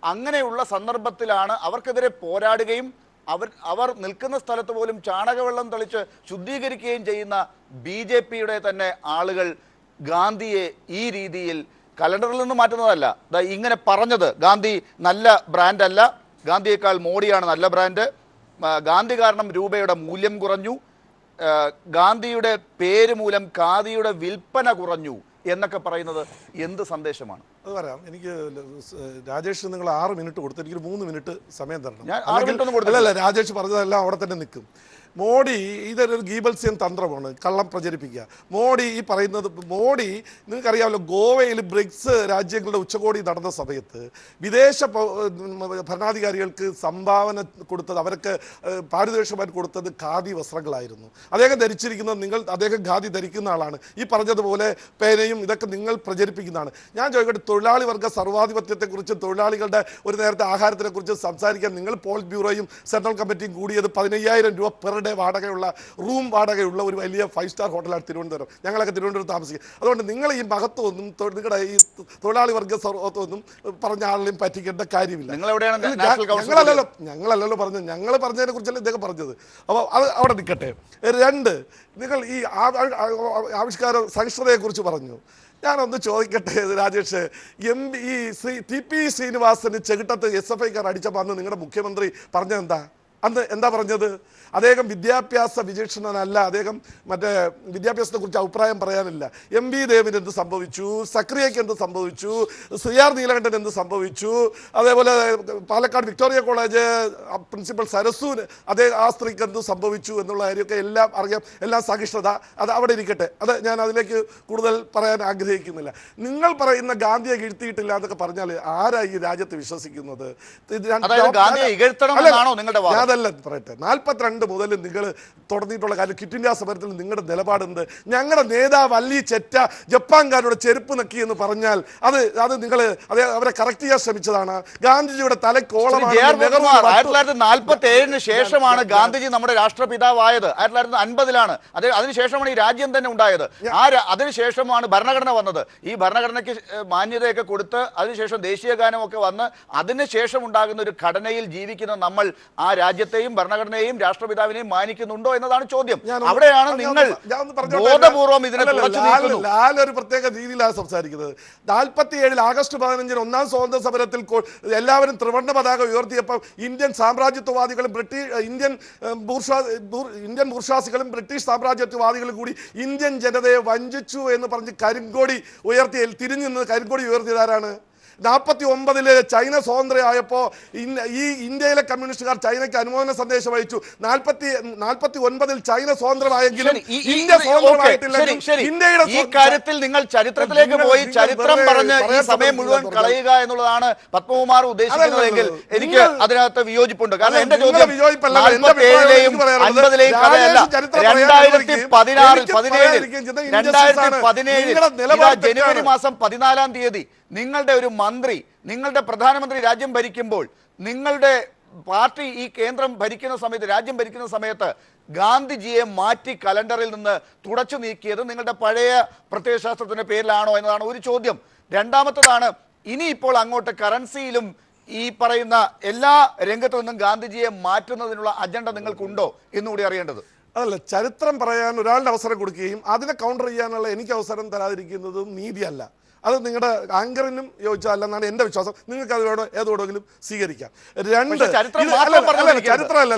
അങ്ങനെയുള്ള സന്ദർഭത്തിലാണ് അവർക്കെതിരെ പോരാടുകയും അവർ നിൽക്കുന്ന സ്ഥലത്ത് പോലും ചാണകവെള്ളം തളിച്ച് ശുദ്ധീകരിക്കുകയും ചെയ്യുന്ന BJPയുടെ തന്നെ ആളുകൾ ഗാന്ധിയെ ഈ രീതിയിൽ കലണ്ടറിൽ നിന്ന് മാറ്റുന്നതല്ല. ഇങ്ങനെ പറഞ്ഞത് ഗാന്ധി നല്ല ബ്രാൻഡ് അല്ല, ഗാന്ധിയേക്കാൾ മോഡിയാണ് നല്ല ബ്രാൻഡ്, ഗാന്ധി കാരണം രൂപയുടെ മൂല്യം കുറഞ്ഞു, ഗാന്ധിയുടെ പേര് മൂലം ഖാദിയുടെ വിൽപ്പന കുറഞ്ഞു എന്നൊക്കെ പറയുന്നത് എന്ത് സന്ദേശമാണ്? അത് പറയാം. എനിക്ക് രാജേഷ് നിങ്ങൾ 6 മിനിറ്റ് കൊടുത്തു, എനിക്കൊരു 3 മിനിറ്റ് സമയം തരണം. അല്ല, രാജേഷ് പറഞ്ഞതെല്ലാം അവിടെ തന്നെ നിൽക്കും. മോഡി ഇതൊരു ഗീബൽസിയൻ തന്ത്രമാണ്, കള്ളം പ്രചരിപ്പിക്കുക. മോഡി ഈ പറയുന്നത്, മോഡി നിങ്ങൾക്കറിയാമല്ലോ, ഗോവയിൽ ബ്രിക്സ് രാജ്യങ്ങളുടെ ഉച്ചകോടി നടന്ന സമയത്ത് വിദേശ ഭരണാധികാരികൾക്ക് സംഭാവന കൊടുത്തത്, അവർക്ക് പാരിതോഷികമായിട്ട് കൊടുത്തത് ഖാദി വസ്ത്രങ്ങളായിരുന്നു. അദ്ദേഹം ധരിച്ചിരിക്കുന്നത്, അദ്ദേഹം ഖാദി ധരിക്കുന്ന ആളാണ്. ഈ പറഞ്ഞതുപോലെ പേനയും ഇതൊക്കെ നിങ്ങൾ പ്രചരിപ്പിക്കുന്നതാണ്. ഞാൻ ചോദിക്കട്ടെ, തൊഴിലാളി വർഗ സർവാധിപത്യത്തെക്കുറിച്ചും തൊഴിലാളികളുടെ ഒരു നേരത്തെ ആഹാരത്തിനെക്കുറിച്ചും സംസാരിക്കാൻ നിങ്ങൾ പോളിറ്റ് ബ്യൂറോയും സെൻട്രൽ കമ്മിറ്റിയും കൂടിയത് 15,000 രൂപ പെർ ഡേ വാടകയുള്ള, റൂം വാടകയുള്ള ഒരു വലിയ 5 സ്റ്റാർ ഹോട്ടലാണ് തിരുവനന്തപുരം. ഞങ്ങളൊക്കെ തിരുവനന്തപുരം താമസിക്കും. അതുകൊണ്ട് നിങ്ങൾ ഈ മഹത്വമൊന്നും നിങ്ങളുടെ ഈ തൊഴിലാളി വർഗ സർവത്വമൊന്നും പറഞ്ഞ ആളിനെയും പറ്റിക്കേണ്ട കാര്യമില്ല. ഞങ്ങളല്ലല്ലോ പറഞ്ഞത്, ഞങ്ങൾ പറഞ്ഞതിനെ കുറിച്ചല്ല ഇദ്ദേഹം പറഞ്ഞത്. അപ്പോൾ അത് അവിടെ നിൽക്കട്ടെ. 2, നിങ്ങൾ ഈ ആവിഷ്കാര സഹിഷ്ണുതയെക്കുറിച്ച് പറഞ്ഞു. ഞാനൊന്ന് ചോദിക്കട്ടെ രാജേഷ്, ഈ TP ശ്രീനിവാസന് ചെകിട്ടത്ത് SFIക്കാർ അടിച്ചപ്പോൾ അന്ന് നിങ്ങളുടെ മുഖ്യമന്ത്രി പറഞ്ഞതെന്താ? അന്ന് എന്താ പറഞ്ഞത്? അദ്ദേഹം വിദ്യാഭ്യാസ വിചക്ഷണനല്ല, അദ്ദേഹം മറ്റേ വിദ്യാഭ്യാസത്തെ കുറിച്ച് അഭിപ്രായം പറയാനില്ല. MB ദേവിന് എന്ത് സംഭവിച്ചു, സക്രിയയ്ക്ക് എന്ത് സംഭവിച്ചു, CR നീലകണ്ഠൻ എന്ത് സംഭവിച്ചു, അതേപോലെ പാലക്കാട് വിക്ടോറിയ കോളേജ് പ്രിൻസിപ്പൽ സരസുവിന് ആ സ്ത്രീക്ക് എന്ത് സംഭവിച്ചു എന്നുള്ള കാര്യമൊക്കെ എല്ലാം അറിയാം. എല്ലാം സഹിഷ്ണുത, അത് അവിടെ ഇരിക്കട്ടെ. അത് ഞാൻ അതിലേക്ക് കൂടുതൽ പറയാൻ ആഗ്രഹിക്കുന്നില്ല. നിങ്ങൾ പറയുന്ന ഗാന്ധിയെ വീഴ്ത്തിയിട്ടില്ല എന്നൊക്കെ പറഞ്ഞാൽ ആരാ ഈ രാജ്യത്ത് വിശ്വസിക്കുന്നത്? അതല്ല പറയട്ടെ. 42 മുതൽ നിങ്ങൾ തുടങ്ങിയിട്ടുള്ള കാര്യം, ക്വിറ്റ് ഇന്ത്യ സമരത്തിൽ നിങ്ങളുടെ നിലപാടെന്ത്? ഞങ്ങളുടെ നേതാവ് അല്ലി ചെറ്റ ജപ്പാൻകാരുടെ ചെരുപ്പ് നക്കി എന്ന് പറഞ്ഞാൽ അത് നിങ്ങൾ അവരെ കറക്റ്റ് ചെയ്യാൻ ശ്രമിച്ചതാണ്. ഗാന്ധിജിയുടെ തലക്കോളമാണ്. 1947 ശേഷമാണ് ഗാന്ധിജി നമ്മുടെ രാഷ്ട്രപിതാവായത്. 1950-ലാണ്. അതിനുശേഷമാണ് ഈ രാജ്യം തന്നെ ഉണ്ടായത്. അതിനുശേഷമാണ് ഭരണഘടന വന്നത്. ഈ ഭരണഘടനയ്ക്ക് മാന്യതയൊക്കെ കൊടുത്ത് അതിനുശേഷം ദേശീയ ഗാനമൊക്കെ വന്ന് അതിനുശേഷം ഉണ്ടാകുന്ന ഒരു ഘടനയിൽ ജീവിക്കുന്ന നമ്മൾ ആ രാജ്യത്തെയും ഭരണഘടനയെയും രാഷ്ട്രപിതാവിനെയും മാനിക്കുന്നുണ്ടോ എന്നതാണ് ചോദ്യം. അവിടെയാണ് നിങ്ങൾ ബോധപൂർവം ഇതിനെ ഒരു പ്രത്യേക രീതിയിലാണ് സംസാരിക്കുന്നത്. 47 ആഗസ്റ്റ് 15 ഒന്നാം സ്വാതന്ത്ര്യ സമരത്തിൽ എല്ലാവരും ത്രിവർണ്ണ പതാക ഉയർത്തിയപ്പോൾ ഇന്ത്യൻ സാമ്രാജ്യത്വവാദികളും ഇന്ത്യൻ ബൂർഷ്വാസികളും ബ്രിട്ടീഷ് സാമ്രാജ്യത്വവാദികളും കൂടി ഇന്ത്യൻ ജനതയെ വഞ്ചിച്ചു എന്ന് പറഞ്ഞ് കരിങ്കൊടി ഉയർത്തിയ, തിരിഞ്ഞു നിന്ന് കരിങ്കൊടി ഉയർത്തിയതാരാണ്? 49 ചൈന സ്വതന്ത്രമായപ്പോൾ ഈ ഇന്ത്യയിലെ കമ്മ്യൂണിസ്റ്റുകാർ ചൈനയ്ക്ക് അനുമോദന സന്ദേശം അയച്ചു. 49 ചൈന സ്വതന്ത്രമായെങ്കിലും ഇന്ത്യ സ്വതന്ത്രമായിട്ടില്ലെങ്കിൽ ഇന്ത്യയുടെ ഈ കാര്യത്തിൽ നിങ്ങൾ ചരിത്രത്തിലേക്ക് പോയി ചരിത്രം പറഞ്ഞ് ഈ സമയം മുഴുവൻ കളയുക എന്നുള്ളതാണ് പത്മകുമാർ ഉദ്ദേശിക്കുന്നതെങ്കിൽ എനിക്ക് അതിനകത്ത് വിയോജിപ്പുണ്ട്. കാരണം എന്റെ ചോദ്യം 47ലെയും 50ലെയും കഥയല്ല. 2017 ജനുവരി മാസം 14-ാം തീയതി നിങ്ങളുടെ ഒരു മന്ത്രി, നിങ്ങളുടെ പ്രധാനമന്ത്രി രാജ്യം ഭരിക്കുമ്പോൾ, നിങ്ങളുടെ പാർട്ടി ഈ കേന്ദ്രം ഭരിക്കുന്ന സമയത്ത്, രാജ്യം ഭരിക്കുന്ന സമയത്ത് ഗാന്ധിജിയെ മാറ്റി കലണ്ടറിൽ നിന്ന് തുടച്ചു നീക്കിയത് നിങ്ങളുടെ പഴയ പ്രത്യയശാസ്ത്രത്തിന്റെ പേരിലാണോ എന്നതാണ് ഒരു ചോദ്യം. രണ്ടാമത്തതാണ്, ഇനിയിപ്പോൾ അങ്ങോട്ട് കറൻസിയിലും ഈ പറയുന്ന എല്ലാ രംഗത്തു നിന്നും ഗാന്ധിജിയെ മാറ്റുന്നതിനുള്ള അജണ്ട നിങ്ങൾക്കുണ്ടോ എന്നുകൂടി അറിയേണ്ടത്. അതല്ല, ചരിത്രം പറയാൻ ഒരാളുടെ അവസരം കൊടുക്കുകയും അതിനെ കൗണ്ടർ ചെയ്യാനുള്ള എനിക്ക് അവസരം തരാതിരിക്കുന്നതും നീതിയല്ല. അത് നിങ്ങളുടെ ആങ്കറിനും യോജിച്ചല്ലെന്നാണ് എൻ്റെ വിശ്വാസം. നിങ്ങൾക്ക് അത് ഏതോടെങ്കിലും സ്വീകരിക്കാം. ചരിത്രമല്ല,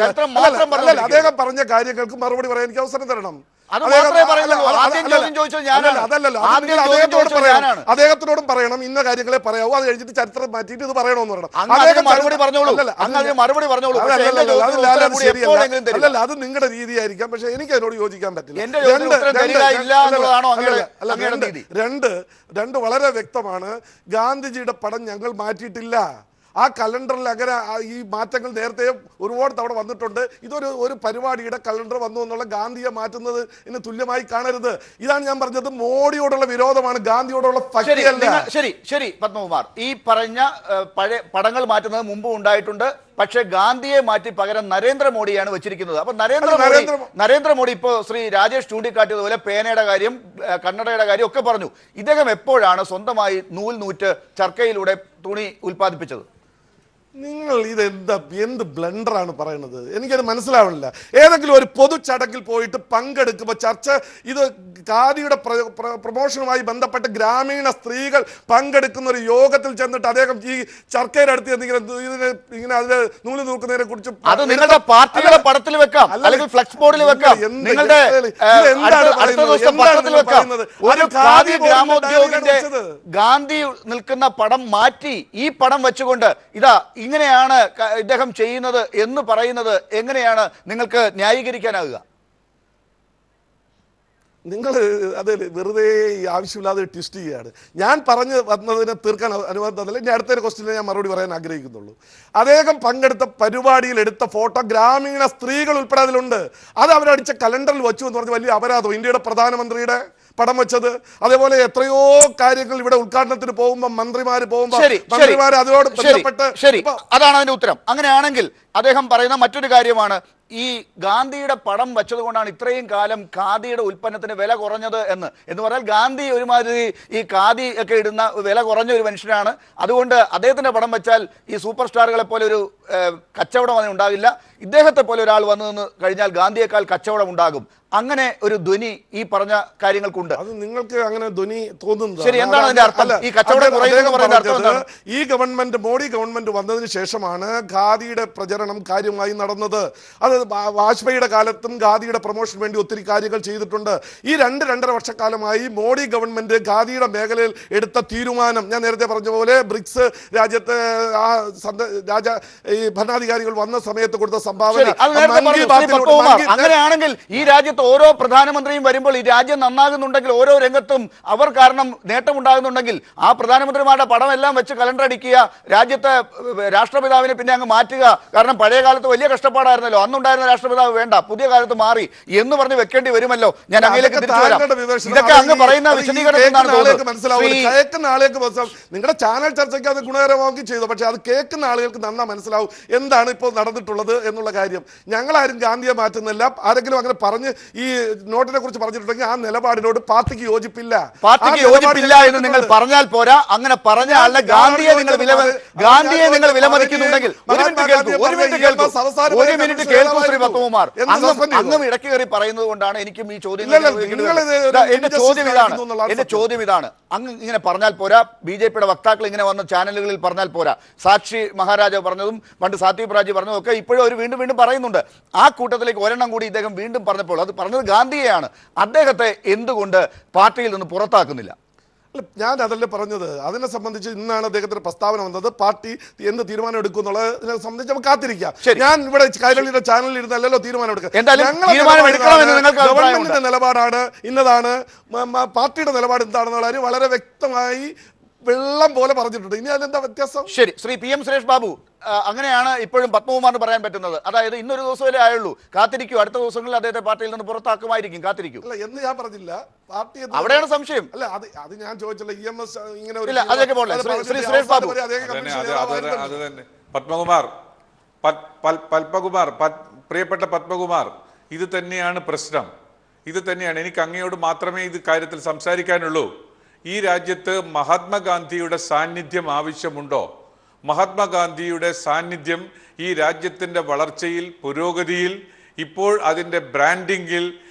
അദ്ദേഹം പറഞ്ഞ കാര്യങ്ങൾക്ക് മറുപടി പറയാൻ എനിക്ക് അവസരം തരണം. അദ്ദേഹത്തിനോടും പറയണം ഇന്ന കാര്യങ്ങളെ പറയാവൂ, അത് കഴിഞ്ഞിട്ട് ചരിത്രം മാറ്റിയിട്ട് ഇത് പറയണമെന്ന് പറയണം. അല്ലല്ല, അത് നിങ്ങളുടെ രീതിയായിരിക്കാം, പക്ഷെ എനിക്ക് അതിനോട് യോജിക്കാൻ പറ്റില്ല. രണ്ട് വളരെ വ്യക്തമാണ്. ഗാന്ധിജിയുടെ പടം ഞങ്ങൾ മാറ്റിയിട്ടില്ല. ആ കലണ്ടറിൽ അങ്ങനെ ഈ മാറ്റങ്ങൾ നേരത്തെ ഒരുപാട് തവണ വന്നിട്ടുണ്ട്. ഇതൊരു പരിപാടിയുടെ കലണ്ടർ വന്നു എന്നുള്ള ഗാന്ധിയെ മാറ്റുന്നത് ഇന്ന് തുല്യമായി കാണരുത്. ഇതാണ് ഞാൻ പറഞ്ഞത്. മോഡിയോടുള്ള വിരോധമാണ്, ഗാന്ധിയോടുള്ള ശരി പത്മകുമാർ, ഈ പറഞ്ഞ പഴയ പടങ്ങൾ മാറ്റുന്നത് മുമ്പ് ഉണ്ടായിട്ടുണ്ട്. പക്ഷെ ഗാന്ധിയെ മാറ്റി പകരം നരേന്ദ്രമോദിയാണ് വെച്ചിരിക്കുന്നത്. അപ്പൊ നരേന്ദ്രമോദി ഇപ്പോൾ ശ്രീ രാജേഷ് ചൂണ്ടിക്കാട്ടിയതുപോലെ പേനയുടെ കാര്യം, കന്നഡയുടെ കാര്യം ഒക്കെ പറഞ്ഞു. ഇദ്ദേഹം എപ്പോഴാണ് സ്വന്തമായി നൂറ്റ് ചർക്കയിലൂടെ തുണി ഉൽപ്പാദിപ്പിച്ചത്? നിങ്ങൾ എന്ത് ബ്ലണ്ടറാണ് പറയുന്നത്? എനിക്കത് മനസ്സിലാവണില്ല. ഏതെങ്കിലും ഒരു പൊതു ചടങ്ങിൽ പോയിട്ട് പങ്കെടുക്കുമ്പോൾ ചർച്ച, ഇത് ഖാദിയുടെ പ്രമോഷനുമായി ബന്ധപ്പെട്ട് ഗ്രാമീണ സ്ത്രീകൾ പങ്കെടുക്കുന്ന ഒരു യോഗത്തിൽ ചെന്നിട്ട് അദ്ദേഹം ഈ ചർക്കയുടെ അടുത്ത് ഇങ്ങനെ അതിന് നൂല് നോക്കുന്നതിനെ കുറിച്ച് അത് നിങ്ങളുടെ പാർട്ടിയുടെ പടത്തിൽ വെക്കാം, അല്ലെങ്കിൽ ഫ്ലക്സ് ബോർഡിൽ വെക്കാം, നിങ്ങളുടെ ഗ്രാമോദ്യോഗിന്റെ ഗാന്ധി നിൽക്കുന്ന പടം മാറ്റി ഈ പടം വെച്ചുകൊണ്ട് ഇതാ ഇങ്ങനെയാണ് ഇദ്ദേഹം ചെയ്യുന്നത് എന്ന് പറയുന്നത് എങ്ങനെയാണ് നിങ്ങൾക്ക് ന്യായീകരിക്കാനാവുക? നിങ്ങൾ അത് വെറുതെ ആവശ്യമില്ലാതെ ട്വിസ്റ്റ് ചെയ്യുകയാണ്. ഞാൻ പറഞ്ഞു വന്നതിനെ തീർക്കാൻ അനുവാദം തന്നില്ല. ഇനി അടുത്തൊരു ക്വസ്റ്റ്യനെ ഞാൻ മറുപടി പറയാൻ ആഗ്രഹിക്കുന്നുള്ളൂ. അദ്ദേഹം പങ്കെടുത്ത പരിപാടിയിൽ എടുത്ത ഫോട്ടോ ഗ്രാമീണ സ്ത്രീകൾ ഉൾപ്പെടെ അതിലുണ്ട്. അത് അവരടിച്ച കലണ്ടറിൽ വെച്ചു എന്ന് പറഞ്ഞ് വലിയ അപരാധം. ഇന്ത്യയുടെ പ്രധാനമന്ത്രിയുടെ പടം വെച്ചത്, അതേപോലെ എത്രയോ കാര്യങ്ങൾ ഇവിടെ ഉദ്ഘാടനത്തിന് പോകുമ്പോൾ മന്ത്രിമാര് അതിനോട് ബന്ധപ്പെട്ട് അതാണ് അതിന്റെ ഉത്തരം. അങ്ങനെയാണെങ്കിൽ അദ്ദേഹം പറയുന്ന മറ്റൊരു കാര്യമാണ്, ഈ ഗാന്ധിയുടെ പടം വെച്ചത് കൊണ്ടാണ് ഇത്രയും കാലം ഖാദിയുടെ ഉൽപ്പന്നത്തിന് വില കുറഞ്ഞത് എന്ന് പറഞ്ഞാൽ ഗാന്ധി ഒരുമാതിരി ഈ ഖാദി ഒക്കെ ഇടുന്ന വില കുറഞ്ഞ ഒരു മനുഷ്യനാണ്. അതുകൊണ്ട് അദ്ദേഹത്തിന്റെ പടം വെച്ചാൽ ഈ സൂപ്പർ സ്റ്റാറുകളെ പോലെ ഒരു കച്ചവടം അതിന് ഉണ്ടാകില്ല. ഇദ്ദേഹത്തെ പോലെ ഒരാൾ വന്നു നിന്ന് കഴിഞ്ഞാൽ ഗാന്ധിയേക്കാൾ കച്ചവടം ഉണ്ടാകും. അങ്ങനെ ഒരു ധ്വനി ഈ പറഞ്ഞ കാര്യങ്ങൾക്കുണ്ട്. അത് നിങ്ങൾക്ക് അങ്ങനെ ധ്വനി തോന്നുന്നത് ശരി, എന്താണ് അതിന്റെ അർത്ഥം? ഈ കച്ചവടം ഈ ഗവൺമെന്റ്, മോഡി ഗവൺമെന്റ് വന്നതിന് ശേഷമാണ് ഖാദിയുടെ പ്രചരണം കാര്യമായി നടന്നത്. അത് വാജ്പേയിയുടെ കാലത്തും ഖാദിയുടെ പ്രൊമോഷന് വേണ്ടി ഒത്തിരി കാര്യങ്ങൾ ചെയ്തിട്ടുണ്ട്. ഈ 2-2.5 വർഷക്കാലമായി മോഡി ഗവൺമെന്റ് ഖാദിയുടെ മേഖലയിൽ എടുത്ത തീരുമാനം, ഞാൻ നേരത്തെ പറഞ്ഞ പോലെ ബ്രിക്സ് രാജ്യത്ത് ഈ ഭരണാധികാരികൾ വന്ന സമയത്ത് കൊടുത്ത സംഭാവന. അങ്ങനെയാണെങ്കിൽ ഈ രാജ്യത്ത് ഓരോ പ്രധാനമന്ത്രിയും വരുമ്പോൾ ഈ രാജ്യം നന്നാകുന്നുണ്ടെങ്കിൽ, ഓരോ രംഗത്തും അവർ കാരണം നേട്ടമുണ്ടാകുന്നുണ്ടെങ്കിൽ ആ പ്രധാനമന്ത്രിമാരുടെ പടം എല്ലാം വെച്ച് കലണ്ടർ അടിക്കുക, രാജ്യത്തെ രാഷ്ട്രപിതാവിനെ പിന്നെ അങ്ങ് മാറ്റുക. കാരണം പഴയ കാലത്ത് വലിയ കഷ്ടപ്പാടായിരുന്നല്ലോ, അന്നുണ്ടായിരുന്ന രാഷ്ട്രപിതാവ് വേണ്ട, പുതിയ കാലത്ത് മാറി എന്ന് പറഞ്ഞ് വെക്കേണ്ടി വരുമല്ലോ. ഞാൻ അങ്ങനെയൊക്കെ തിരിച്ചു വരാം. ഇതൊക്കെ അങ്ങ് പറയുന്ന വിശദീകരണത്തിനാണ് കേൾക്കുന്ന ആളുകൾക്ക് നിങ്ങളുടെ ചാനൽ ചർച്ചയ്ക്ക് അത് ഗുണകരമാക്കി ചെയ്തു, പക്ഷെ അത് കേൾക്കുന്ന ആളുകൾക്ക് നന്നാ മനസ്സിലാവും എന്താണ് ഇപ്പോൾ നടന്നിട്ടുള്ളത് എന്നുള്ള കാര്യം. ഞങ്ങളാരും ഗാന്ധിയെ മാറ്റുന്നില്ല. ആരെങ്കിലും അങ്ങനെ പറഞ്ഞ് ഈ നോട്ടിനെ കുറിച്ച് പറഞ്ഞിട്ടുണ്ടെങ്കിൽ ആ നിലപാടിനോട് പാർട്ടിക്ക് യോജിപ്പില്ല. പാർട്ടിക്ക് യോജിപ്പില്ല എന്ന് നിങ്ങൾ പറഞ്ഞാൽ പോരാ. അങ്ങനെ പറഞ്ഞ ആളുടെ ഗാന്ധിയെ നിങ്ങൾ വിലമതിക്കുന്നുണ്ടെങ്കിൽ ഒരു മിനിറ്റ് കേൾക്കൂ ശ്രീ പത്മകുമാർ. അങ്ങും ഇടയ്ക്ക് കയറി പറയുന്നത് കൊണ്ടാണ് എനിക്കും ഈ ചോദ്യം. എന്റെ ചോദ്യം ഇതാണ്, അങ്ങ് ഇങ്ങനെ പറഞ്ഞാൽ പോരാ, BJPയുടെ വക്താക്കൾ ഇങ്ങനെ വന്ന ചാനലുകളിൽ പറഞ്ഞാൽ പോരാ. സാക്ഷി മഹാരാജാവ് പറഞ്ഞതും പണ്ട് സാത്വിക് റാജി പറഞ്ഞതും ഒക്കെ ഇപ്പോഴും അവർ വീണ്ടും പറയുന്നുണ്ട്. ആ കൂട്ടത്തിലേക്ക് ഒരെണ്ണം കൂടി ഇദ്ദേഹം വീണ്ടും പറഞ്ഞപ്പോൾ അത് പറഞ്ഞത് ഗാന്ധിയെയാണ്. അദ്ദേഹത്തെ എന്തുകൊണ്ട് പാർട്ടിയിൽ നിന്ന് പുറത്താക്കുന്നില്ല? അല്ല, ഞാൻ അതല്ലേ പറഞ്ഞത്. അതിനെ സംബന്ധിച്ച് ഇന്നാണ് അദ്ദേഹത്തിന്റെ പ്രസ്താവന വന്നത്. പാർട്ടി എന്ത് തീരുമാനം എടുക്കും എന്നുള്ളതിനെ സംബന്ധിച്ച് നമുക്ക് കാത്തിരിക്കാം. ശരി. ഞാൻ ഇവിടെ കൈരളിയുടെ ചാനലിൽ ഇരുന്നല്ലോ തീരുമാനം എടുക്കുക. എന്തായാലും ഞങ്ങളുടെ തീരുമാനം എടുക്കണമെന്ന് നിങ്ങൾക്ക് അഭിപ്രായമുണ്ട്. ഗവൺമെന്റിന്റെ നിലപാടാണ് ഇന്നതാണ്, പാർട്ടിയുടെ നിലപാട് എന്താണെന്നുള്ള കാര്യം വളരെ വ്യക്തമായി വെള്ളം പോലെ പറഞ്ഞിട്ടുണ്ട്. ഇനി അതിലെന്താ വ്യത്യാസം? ശരി, ശ്രീ പി എം സുരേഷ് ബാബു, അങ്ങനെയാണ് ഇപ്പോഴും പത്മകുമാറിന് പറയാൻ പറ്റുന്നത്. അതായത് ഇന്നൊരു ദിവസമല്ലേ ആയുള്ളൂ, കാത്തിരിക്കൂ, അടുത്ത ദിവസങ്ങളിൽ അദ്ദേഹത്തെ പാർട്ടിയിൽ നിന്ന് പുറത്താക്കുമായിരിക്കും, കാത്തിരിക്കൂ. അല്ല, എന്ന് ഞാൻ പറഞ്ഞില്ല. പാർട്ടി അവിടെയാണ് സംശയം. അല്ല, അത് ഞാൻ ചോദിച്ചില്ല. EMS ഇങ്ങനെ ഇല്ല, അതിലേക്ക് പോകല്ലേ. ശ്രീ സുരേഷ് ബാബു, അത് തന്നെ പത്മകുമാർ, പ്രിയപ്പെട്ട പത്മകുമാർ, ഇത് തന്നെയാണ് പ്രശ്നം. ഇത് തന്നെയാണ്. എനിക്ക് അങ്ങയോട് മാത്രമേ ഇത് കാര്യത്തിൽ സംസാരിക്കാനുള്ളൂ. ഈ രാജ്യത്ത് മഹാത്മാഗാന്ധിയുടെ സാന്നിധ്യം ആവശ്യമുണ്ടോ? മഹാത്മാഗാന്ധിയുടെ സാന്നിധ്യം ഈ രാജ്യത്തിൻ്റെ വളർച്ചയിൽ, പുരോഗതിയിൽ, ഇപ്പോൾ അതിൻ്റെ ബ്രാൻഡിങ്ങിൽ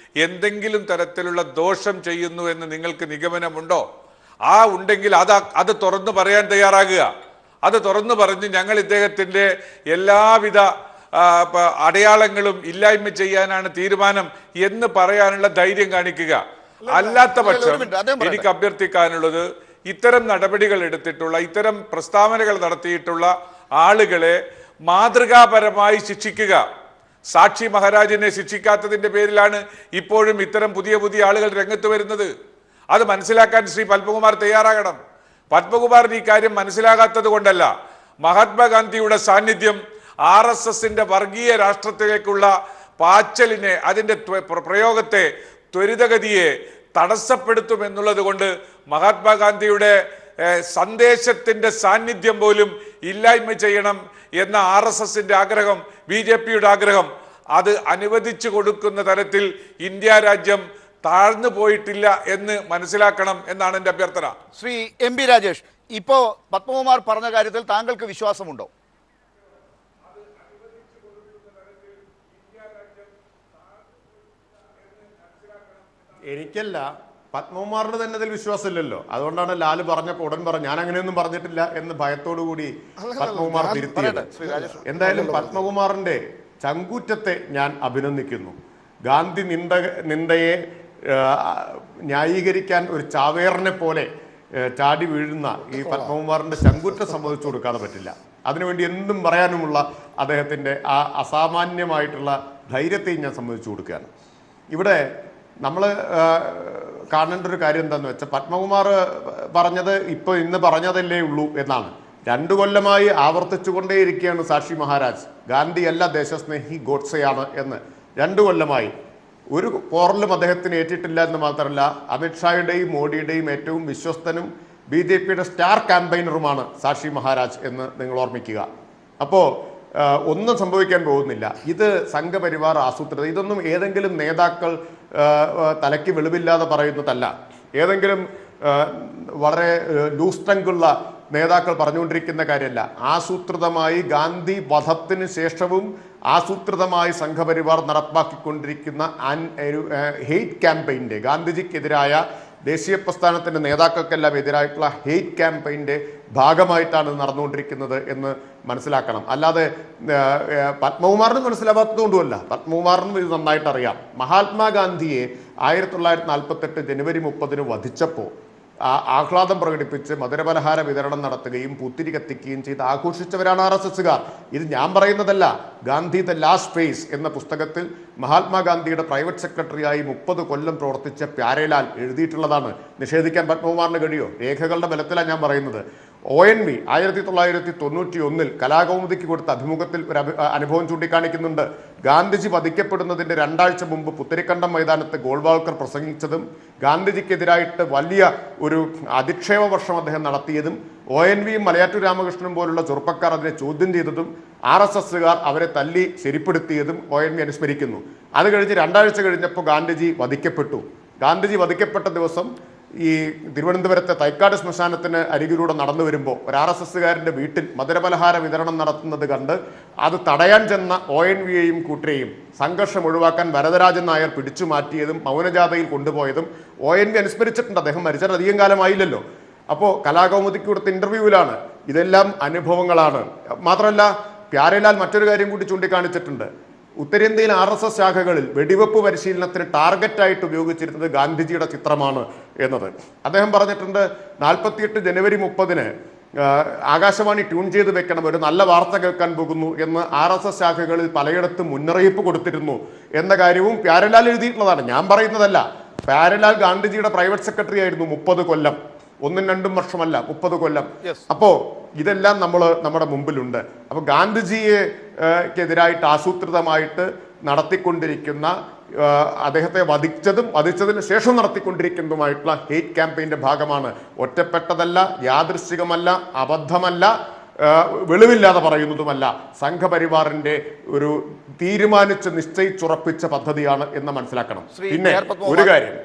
എന്തെങ്കിലും തരത്തിലുള്ള ദോഷം ചെയ്യുന്നു എന്ന് നിങ്ങൾക്ക് നിഗമനമുണ്ടോ? ഉണ്ടെങ്കിൽ അത് തുറന്നു പറയാൻ തയ്യാറാകുക. അത് തുറന്നു പറഞ്ഞ് ഞങ്ങൾ ഇദ്ദേഹത്തിൻ്റെ എല്ലാവിധ അടയാളങ്ങളും ഇല്ലായ്മ ചെയ്യാനാണ് തീരുമാനം എന്ന് പറയാനുള്ള ധൈര്യം കാണിക്കുക. അല്ലാത്ത പക്ഷം എനിക്ക് അഭ്യർത്ഥിക്കാനുള്ളത്, ഇത്തരം നടപടികൾ എടുത്തിട്ടുള്ള, ഇത്തരം പ്രസ്താവനകൾ നടത്തിയിട്ടുള്ള ആളുകളെ മാതൃകാപരമായി ശിക്ഷിക്കുക. സാക്ഷി മഹാരാജിനെ ശിക്ഷിക്കാത്തതിന്റെ പേരിലാണ് ഇപ്പോഴും ഇത്തരം പുതിയ പുതിയ ആളുകൾ രംഗത്ത് വരുന്നത്. അത് മനസ്സിലാക്കാൻ ശ്രീ പത്മകുമാർ തയ്യാറാകണം. പത്മകുമാറിന് ഈ കാര്യം മനസ്സിലാകാത്തത് കൊണ്ടല്ല, മഹാത്മാഗാന്ധിയുടെ സാന്നിധ്യം RSSന്റെ വർഗീയ രാഷ്ട്രത്തിലേക്കുള്ള പാച്ചലിനെ, അതിന്റെ പ്രയോഗത്തെ, ത്വരിതഗതിയെ തടസ്സപ്പെടുത്തുമെന്നുള്ളത് കൊണ്ട് മഹാത്മാഗാന്ധിയുടെ സന്ദേശത്തിന്റെ സാന്നിധ്യം പോലും ഇല്ലായ്മ ചെയ്യണം എന്ന RSSന്റെ ആഗ്രഹം, BJPയുടെ ആഗ്രഹം, അത് അനുവദിച്ചു കൊടുക്കുന്ന തരത്തിൽ ഇന്ത്യ രാജ്യം താഴ്ന്നു പോയിട്ടില്ല എന്ന് മനസ്സിലാക്കണം എന്നാണ് എൻ്റെ അഭ്യർത്ഥന. ശ്രീ MP രാജേഷ്, ഇപ്പോ പത്മകുമാർ പറഞ്ഞ കാര്യത്തിൽ താങ്കൾക്ക് വിശ്വാസമുണ്ടോ? എനിക്കല്ല, പത്മകുമാറിന് തന്നെ അതിൽ വിശ്വാസമില്ലല്ലോ. അതുകൊണ്ടാണ് ലാല് പറഞ്ഞപ്പോൾ ഉടൻ പറഞ്ഞു ഞാൻ അങ്ങനെയൊന്നും പറഞ്ഞിട്ടില്ല എന്ന് ഭയത്തോടു കൂടി പത്മകുമാർ തിരുത്തിയത്. എന്തായാലും പത്മകുമാറിന്റെ ചങ്കൂറ്റത്തെ ഞാൻ അഭിനന്ദിക്കുന്നു. ഗാന്ധി നിന്ദയെ ന്യായീകരിക്കാൻ ഒരു ചാവേറിനെ പോലെ ചാടി വീഴുന്ന ഈ പത്മകുമാറിന്റെ ചങ്കൂറ്റം സമ്മതിച്ചു കൊടുക്കാതെ പറ്റില്ല. അതിനുവേണ്ടി എന്തും പറയാനുമുള്ള അദ്ദേഹത്തിന്റെ ആ അസാമാന്യമായിട്ടുള്ള ധൈര്യത്തെയും ഞാൻ സമ്മതിച്ചു കൊടുക്കുകയാണ്. ഇവിടെ നമ്മൾ കാണേണ്ട ഒരു കാര്യം എന്താണെന്ന് വെച്ചാൽ, പത്മകുമാർ പറഞ്ഞത് ഇന്ന് പറഞ്ഞതല്ലേ ഉള്ളൂ എന്നാണ്. 2 കൊല്ലമായി ആവർത്തിച്ചുകൊണ്ടേയിരിക്കുകയാണ് സാക്ഷി മഹാരാജ് ഗാന്ധി അല്ല ദേശസ്നേഹി ഗോഡ്സെയാണ് എന്ന്. 2 കൊല്ലമായി ഒരു പോറലും അദ്ദേഹത്തിന് ഏറ്റിട്ടില്ല എന്ന് മാത്രമല്ല, അമിത്ഷായുടെയും മോഡിയുടെയും ഏറ്റവും വിശ്വസ്തനും BJPയുടെ സ്റ്റാർ ക്യാമ്പയിനറുമാണ് സാക്ഷി മഹാരാജ് എന്ന് നിങ്ങൾ ഓർമ്മിക്കുക. അപ്പോൾ ഒന്നും സംഭവിക്കാൻ പോകുന്നില്ല. ഇത് സംഘപരിവാർ ആസൂത്രിത, ഇതൊന്നും ഏതെങ്കിലും നേതാക്കൾ തലയ്ക്ക് വെളിവില്ലാതെ പറയുന്നതല്ല. ഏതെങ്കിലും വളരെ ലൂസ് ടങ്കുള്ള നേതാക്കൾ പറഞ്ഞുകൊണ്ടിരിക്കുന്ന കാര്യമല്ല. ആസൂത്രിതമായി ഗാന്ധി വധത്തിന് ശേഷവും ആസൂത്രിതമായി സംഘപരിവാർ നടപ്പാക്കിക്കൊണ്ടിരിക്കുന്ന ഹെയ്റ്റ് ക്യാമ്പയിൻ്റെ, ഗാന്ധിജിക്കെതിരായ ദേശീയ പ്രസ്ഥാനത്തിൻ്റെ നേതാക്കൾക്കെല്ലാം എതിരായിട്ടുള്ള ഹെയ്റ്റ് ക്യാമ്പയിൻ്റെ ഭാഗമായിട്ടാണ് നടന്നുകൊണ്ടിരിക്കുന്നത് എന്ന് മനസ്സിലാക്കണം. അല്ലാതെ പത്മകുമാറിന് മനസ്സിലാവാത്തതുകൊണ്ടുമല്ല, പത്മകുമാറിനും ഇത് നന്നായിട്ട് അറിയാം. മഹാത്മാഗാന്ധിയെ 1948 ജനുവരി 30 വധിച്ചപ്പോൾ ആഹ്ലാദം പ്രകടിപ്പിച്ച് മധുരപലഹാര വിതരണം നടത്തുകയും പൂത്തിരി കത്തിക്കുകയും ചെയ്ത് ആഘോഷിച്ചവരാണ് RSSകാർ. ഇത് ഞാൻ പറയുന്നതല്ല. ഗാന്ധി ദ ലാസ്റ്റ് ഫേസ് എന്ന പുസ്തകത്തിൽ മഹാത്മാഗാന്ധിയുടെ പ്രൈവറ്റ് സെക്രട്ടറിയായി 30 കൊല്ലം പ്രവർത്തിച്ച പ്യാരേലാൽ എഴുതിയിട്ടുള്ളതാണ്. നിഷേധിക്കാൻ പത്മകുമാറിന് കഴിയോ? രേഖകളുടെ ബലത്തിലാണ് ഞാൻ പറയുന്നത്. ONV 1991 കലാകൗമുദിക്ക് കൊടുത്ത അഭിമുഖത്തിൽ ഒരു അനുഭവം ചൂണ്ടിക്കാണിക്കുന്നുണ്ട്. ഗാന്ധിജി വധിക്കപ്പെടുന്നതിൻ്റെ 2 ആഴ്ച മുമ്പ് പുത്തരിക്കണ്ടം മൈതാനത്ത് ഗോൾവാൾക്കർ പ്രസംഗിച്ചതും ഗാന്ധിജിക്കെതിരായിട്ട് വലിയ ഒരു അധിക്ഷേപ വർഷം അദ്ദേഹം നടത്തിയതും ONVയും മലയാറ്റൂർ രാമകൃഷ്ണനും പോലുള്ള ചെറുപ്പക്കാർ അതിനെ ചോദ്യം ചെയ്തതും RSSകാർ അവരെ തല്ലി ശരിപ്പെടുത്തിയതും ONV അനുസ്മരിക്കുന്നു. അത് കഴിഞ്ഞ് 2 ആഴ്ച കഴിഞ്ഞപ്പോൾ ഗാന്ധിജി വധിക്കപ്പെട്ടു. ഗാന്ധിജി വധിക്കപ്പെട്ട ദിവസം ഈ തിരുവനന്തപുരത്തെ തൈക്കാട് ശ്മശാനത്തിന് അരികിലൂടെ നടന്നു വരുമ്പോൾ ഒരു RSSകാരൻ്റെ വീട്ടിൽ മധുരപലഹാര വിതരണം നടത്തുന്നത് കണ്ട് അത് തടയാൻ ചെന്ന ONVയെയും കൂട്ടരെയും സംഘർഷം ഒഴിവാക്കാൻ വരദരാജൻ നായർ പിടിച്ചു മാറ്റിയതും മൗനജാഥയിൽ കൊണ്ടുപോയതും ONV അനുസ്മരിച്ചിട്ടുണ്ട്. അദ്ദേഹം മരിച്ചിട്ട് അധികം കാലമായില്ലല്ലോ. അപ്പോൾ കലാകൗമുദിക്ക് കൊടുത്ത ഇന്റർവ്യൂവിലാണ് ഇതെല്ലാം അനുഭവങ്ങളാണ്. മാത്രമല്ല പ്യാരേലാൽ മറ്റൊരു കാര്യം കൂടി ചൂണ്ടിക്കാണിച്ചിട്ടുണ്ട്. ഉത്തരേന്ത്യയിലെ RSS ശാഖകളിൽ വെടിവെപ്പ് പരിശീലനത്തിന് ടാർഗറ്റായിട്ട് ഉപയോഗിച്ചിരുന്നത് ഗാന്ധിജിയുടെ ചിത്രമാണ് എന്നത് അദ്ദേഹം പറഞ്ഞിട്ടുണ്ട്. 48 ജനുവരി 30-ന് ആകാശവാണി ട്യൂൺ ചെയ്ത് വെക്കണം, ഒരു നല്ല വാർത്ത കേൾക്കാൻ പോകുന്നു എന്ന് RSS ശാഖകളിൽ പലയിടത്തും മുന്നറിയിപ്പ് കൊടുത്തിരുന്നു എന്ന കാര്യവും പ്യാരലാൽ എഴുതിയിട്ടുള്ളതാണ്, ഞാൻ പറയുന്നതല്ല. പ്യാരലാൽ ഗാന്ധിജിയുടെ പ്രൈവറ്റ് സെക്രട്ടറി ആയിരുന്നു 30 കൊല്ലം, 1-2 വർഷമല്ല, 30 കൊല്ലം. അപ്പോ ഇതെല്ലാം നമ്മുടെ മുമ്പിലുണ്ട്. അപ്പൊ ഗാന്ധിജിയെതിരായിട്ട് ആസൂത്രിതമായിട്ട് നടത്തിക്കൊണ്ടിരിക്കുന്ന അദ്ദേഹത്തെ വധിച്ചതിന് ശേഷം നടത്തിക്കൊണ്ടിരിക്കുന്നതുമായിട്ടുള്ള ഹേറ്റ് ക്യാമ്പയിന്റെ ഭാഗമാണ്. ഒറ്റപ്പെട്ടതല്ല, യാദൃശ്ചികമല്ല, അബദ്ധമല്ല, വെളിവില്ലാതെ പറയുന്നതുമല്ല, സംഘപരിവാറിന്റെ ഒരു തീരുമാനിച്ച് നിശ്ചയിച്ചുറപ്പിച്ച പദ്ധതിയാണ് എന്ന് മനസ്സിലാക്കണം. പിന്നെ ഒരു കാര്യം,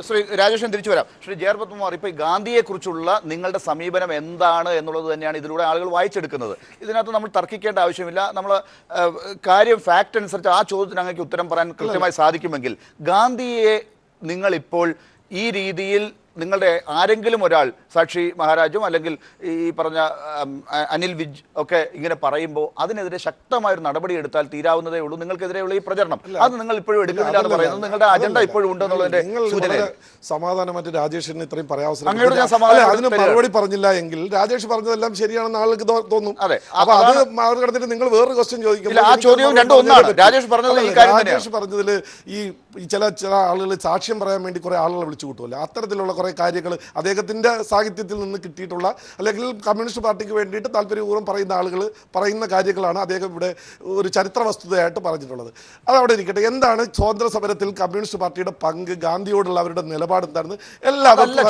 ശ്രീ രാജേഷൻ തിരിച്ചു വരാം. ശ്രീ ജെ ആർ പത്മകുമാർ, ഇപ്പോൾ ഗാന്ധിയെക്കുറിച്ചുള്ള നിങ്ങളുടെ സമീപനം എന്താണ് എന്നുള്ളത് തന്നെയാണ് ഇതിലൂടെ ആളുകൾ വായിച്ചെടുക്കുന്നത്. ഇതിനകത്ത് നമ്മൾ തർക്കിക്കേണ്ട ആവശ്യമില്ല. നമ്മൾ കാര്യം ഫാക്ട് അനുസരിച്ച് ആ ചോദ്യത്തിന് അങ്ങേക്ക് ഉത്തരം പറയാൻ കൃത്യമായി സാധിക്കുമെങ്കിൽ ഗാന്ധിയെ നിങ്ങളിപ്പോൾ ഈ രീതിയിൽ നിങ്ങളുടെ ആരെങ്കിലും ഒരാൾ, സാക്ഷി മഹാരാജും അല്ലെങ്കിൽ ഈ പറഞ്ഞ അനിൽ വിജ് ഒക്കെ ഇങ്ങനെ പറയുമ്പോൾ അതിനെതിരെ ശക്തമായൊരു നടപടി എടുത്താൽ തീരാവുന്നതേ ഉള്ളൂ. നിങ്ങൾക്കെതിരെയുള്ള ഈ പ്രചരണം അത് നിങ്ങൾ ഇപ്പോഴും എടുക്കുന്നില്ല എന്ന് പറയുന്നത് നിങ്ങളുടെ അജണ്ട ഇപ്പോഴും ഉണ്ടെന്നുള്ളതിന്റെ സൂചന. സമാധാനമായിട്ട് രാജേഷിന് ഇത്രയും പറയാൻ അതിന് മറുപടി പറഞ്ഞില്ല എങ്കിൽ രാജേഷ് പറഞ്ഞതെല്ലാം ശരിയാണെന്ന് ആളുകൾക്ക് തോന്നും. അപ്പൊ അത് മറികടന്നിട്ട് നിങ്ങൾ വേറൊരു ക്വസ്റ്റ്യൻ ചോദിക്കും. രാജേഷ് പറഞ്ഞതിൽ ഈ ചില ആളുകൾ സാക്ഷ്യം പറയാൻ വേണ്ടി കുറെ ആളുകളെ വിളിച്ചു കൂട്ടുമല്ലോ, അത്തരത്തിലുള്ള കുറെ കാര്യങ്ങൾ അദ്ദേഹത്തിന്റെ സാഹിത്യത്തിൽ നിന്ന് കിട്ടിയിട്ടുള്ള അല്ലെങ്കിൽ കമ്മ്യൂണിസ്റ്റ് പാർട്ടിക്ക് വേണ്ടിയിട്ട് താല്പര്യപൂർവ്വം പറയുന്ന ആളുകൾ പറയുന്ന കാര്യങ്ങളാണ് അദ്ദേഹം ഇവിടെ ഒരു ചരിത്ര വസ്തുതയായിട്ട് പറഞ്ഞിട്ടുള്ളത്. അതവിടെ ഇരിക്കട്ടെ. എന്താണ് സ്വാതന്ത്ര്യ സമരത്തിൽ കമ്മ്യൂണിസ്റ്റ് പാർട്ടിയുടെ പങ്ക്, ഗാന്ധിയോടുള്ള അവരുടെ നിലപാട് എന്താണെന്ന് എല്ലാവർക്കും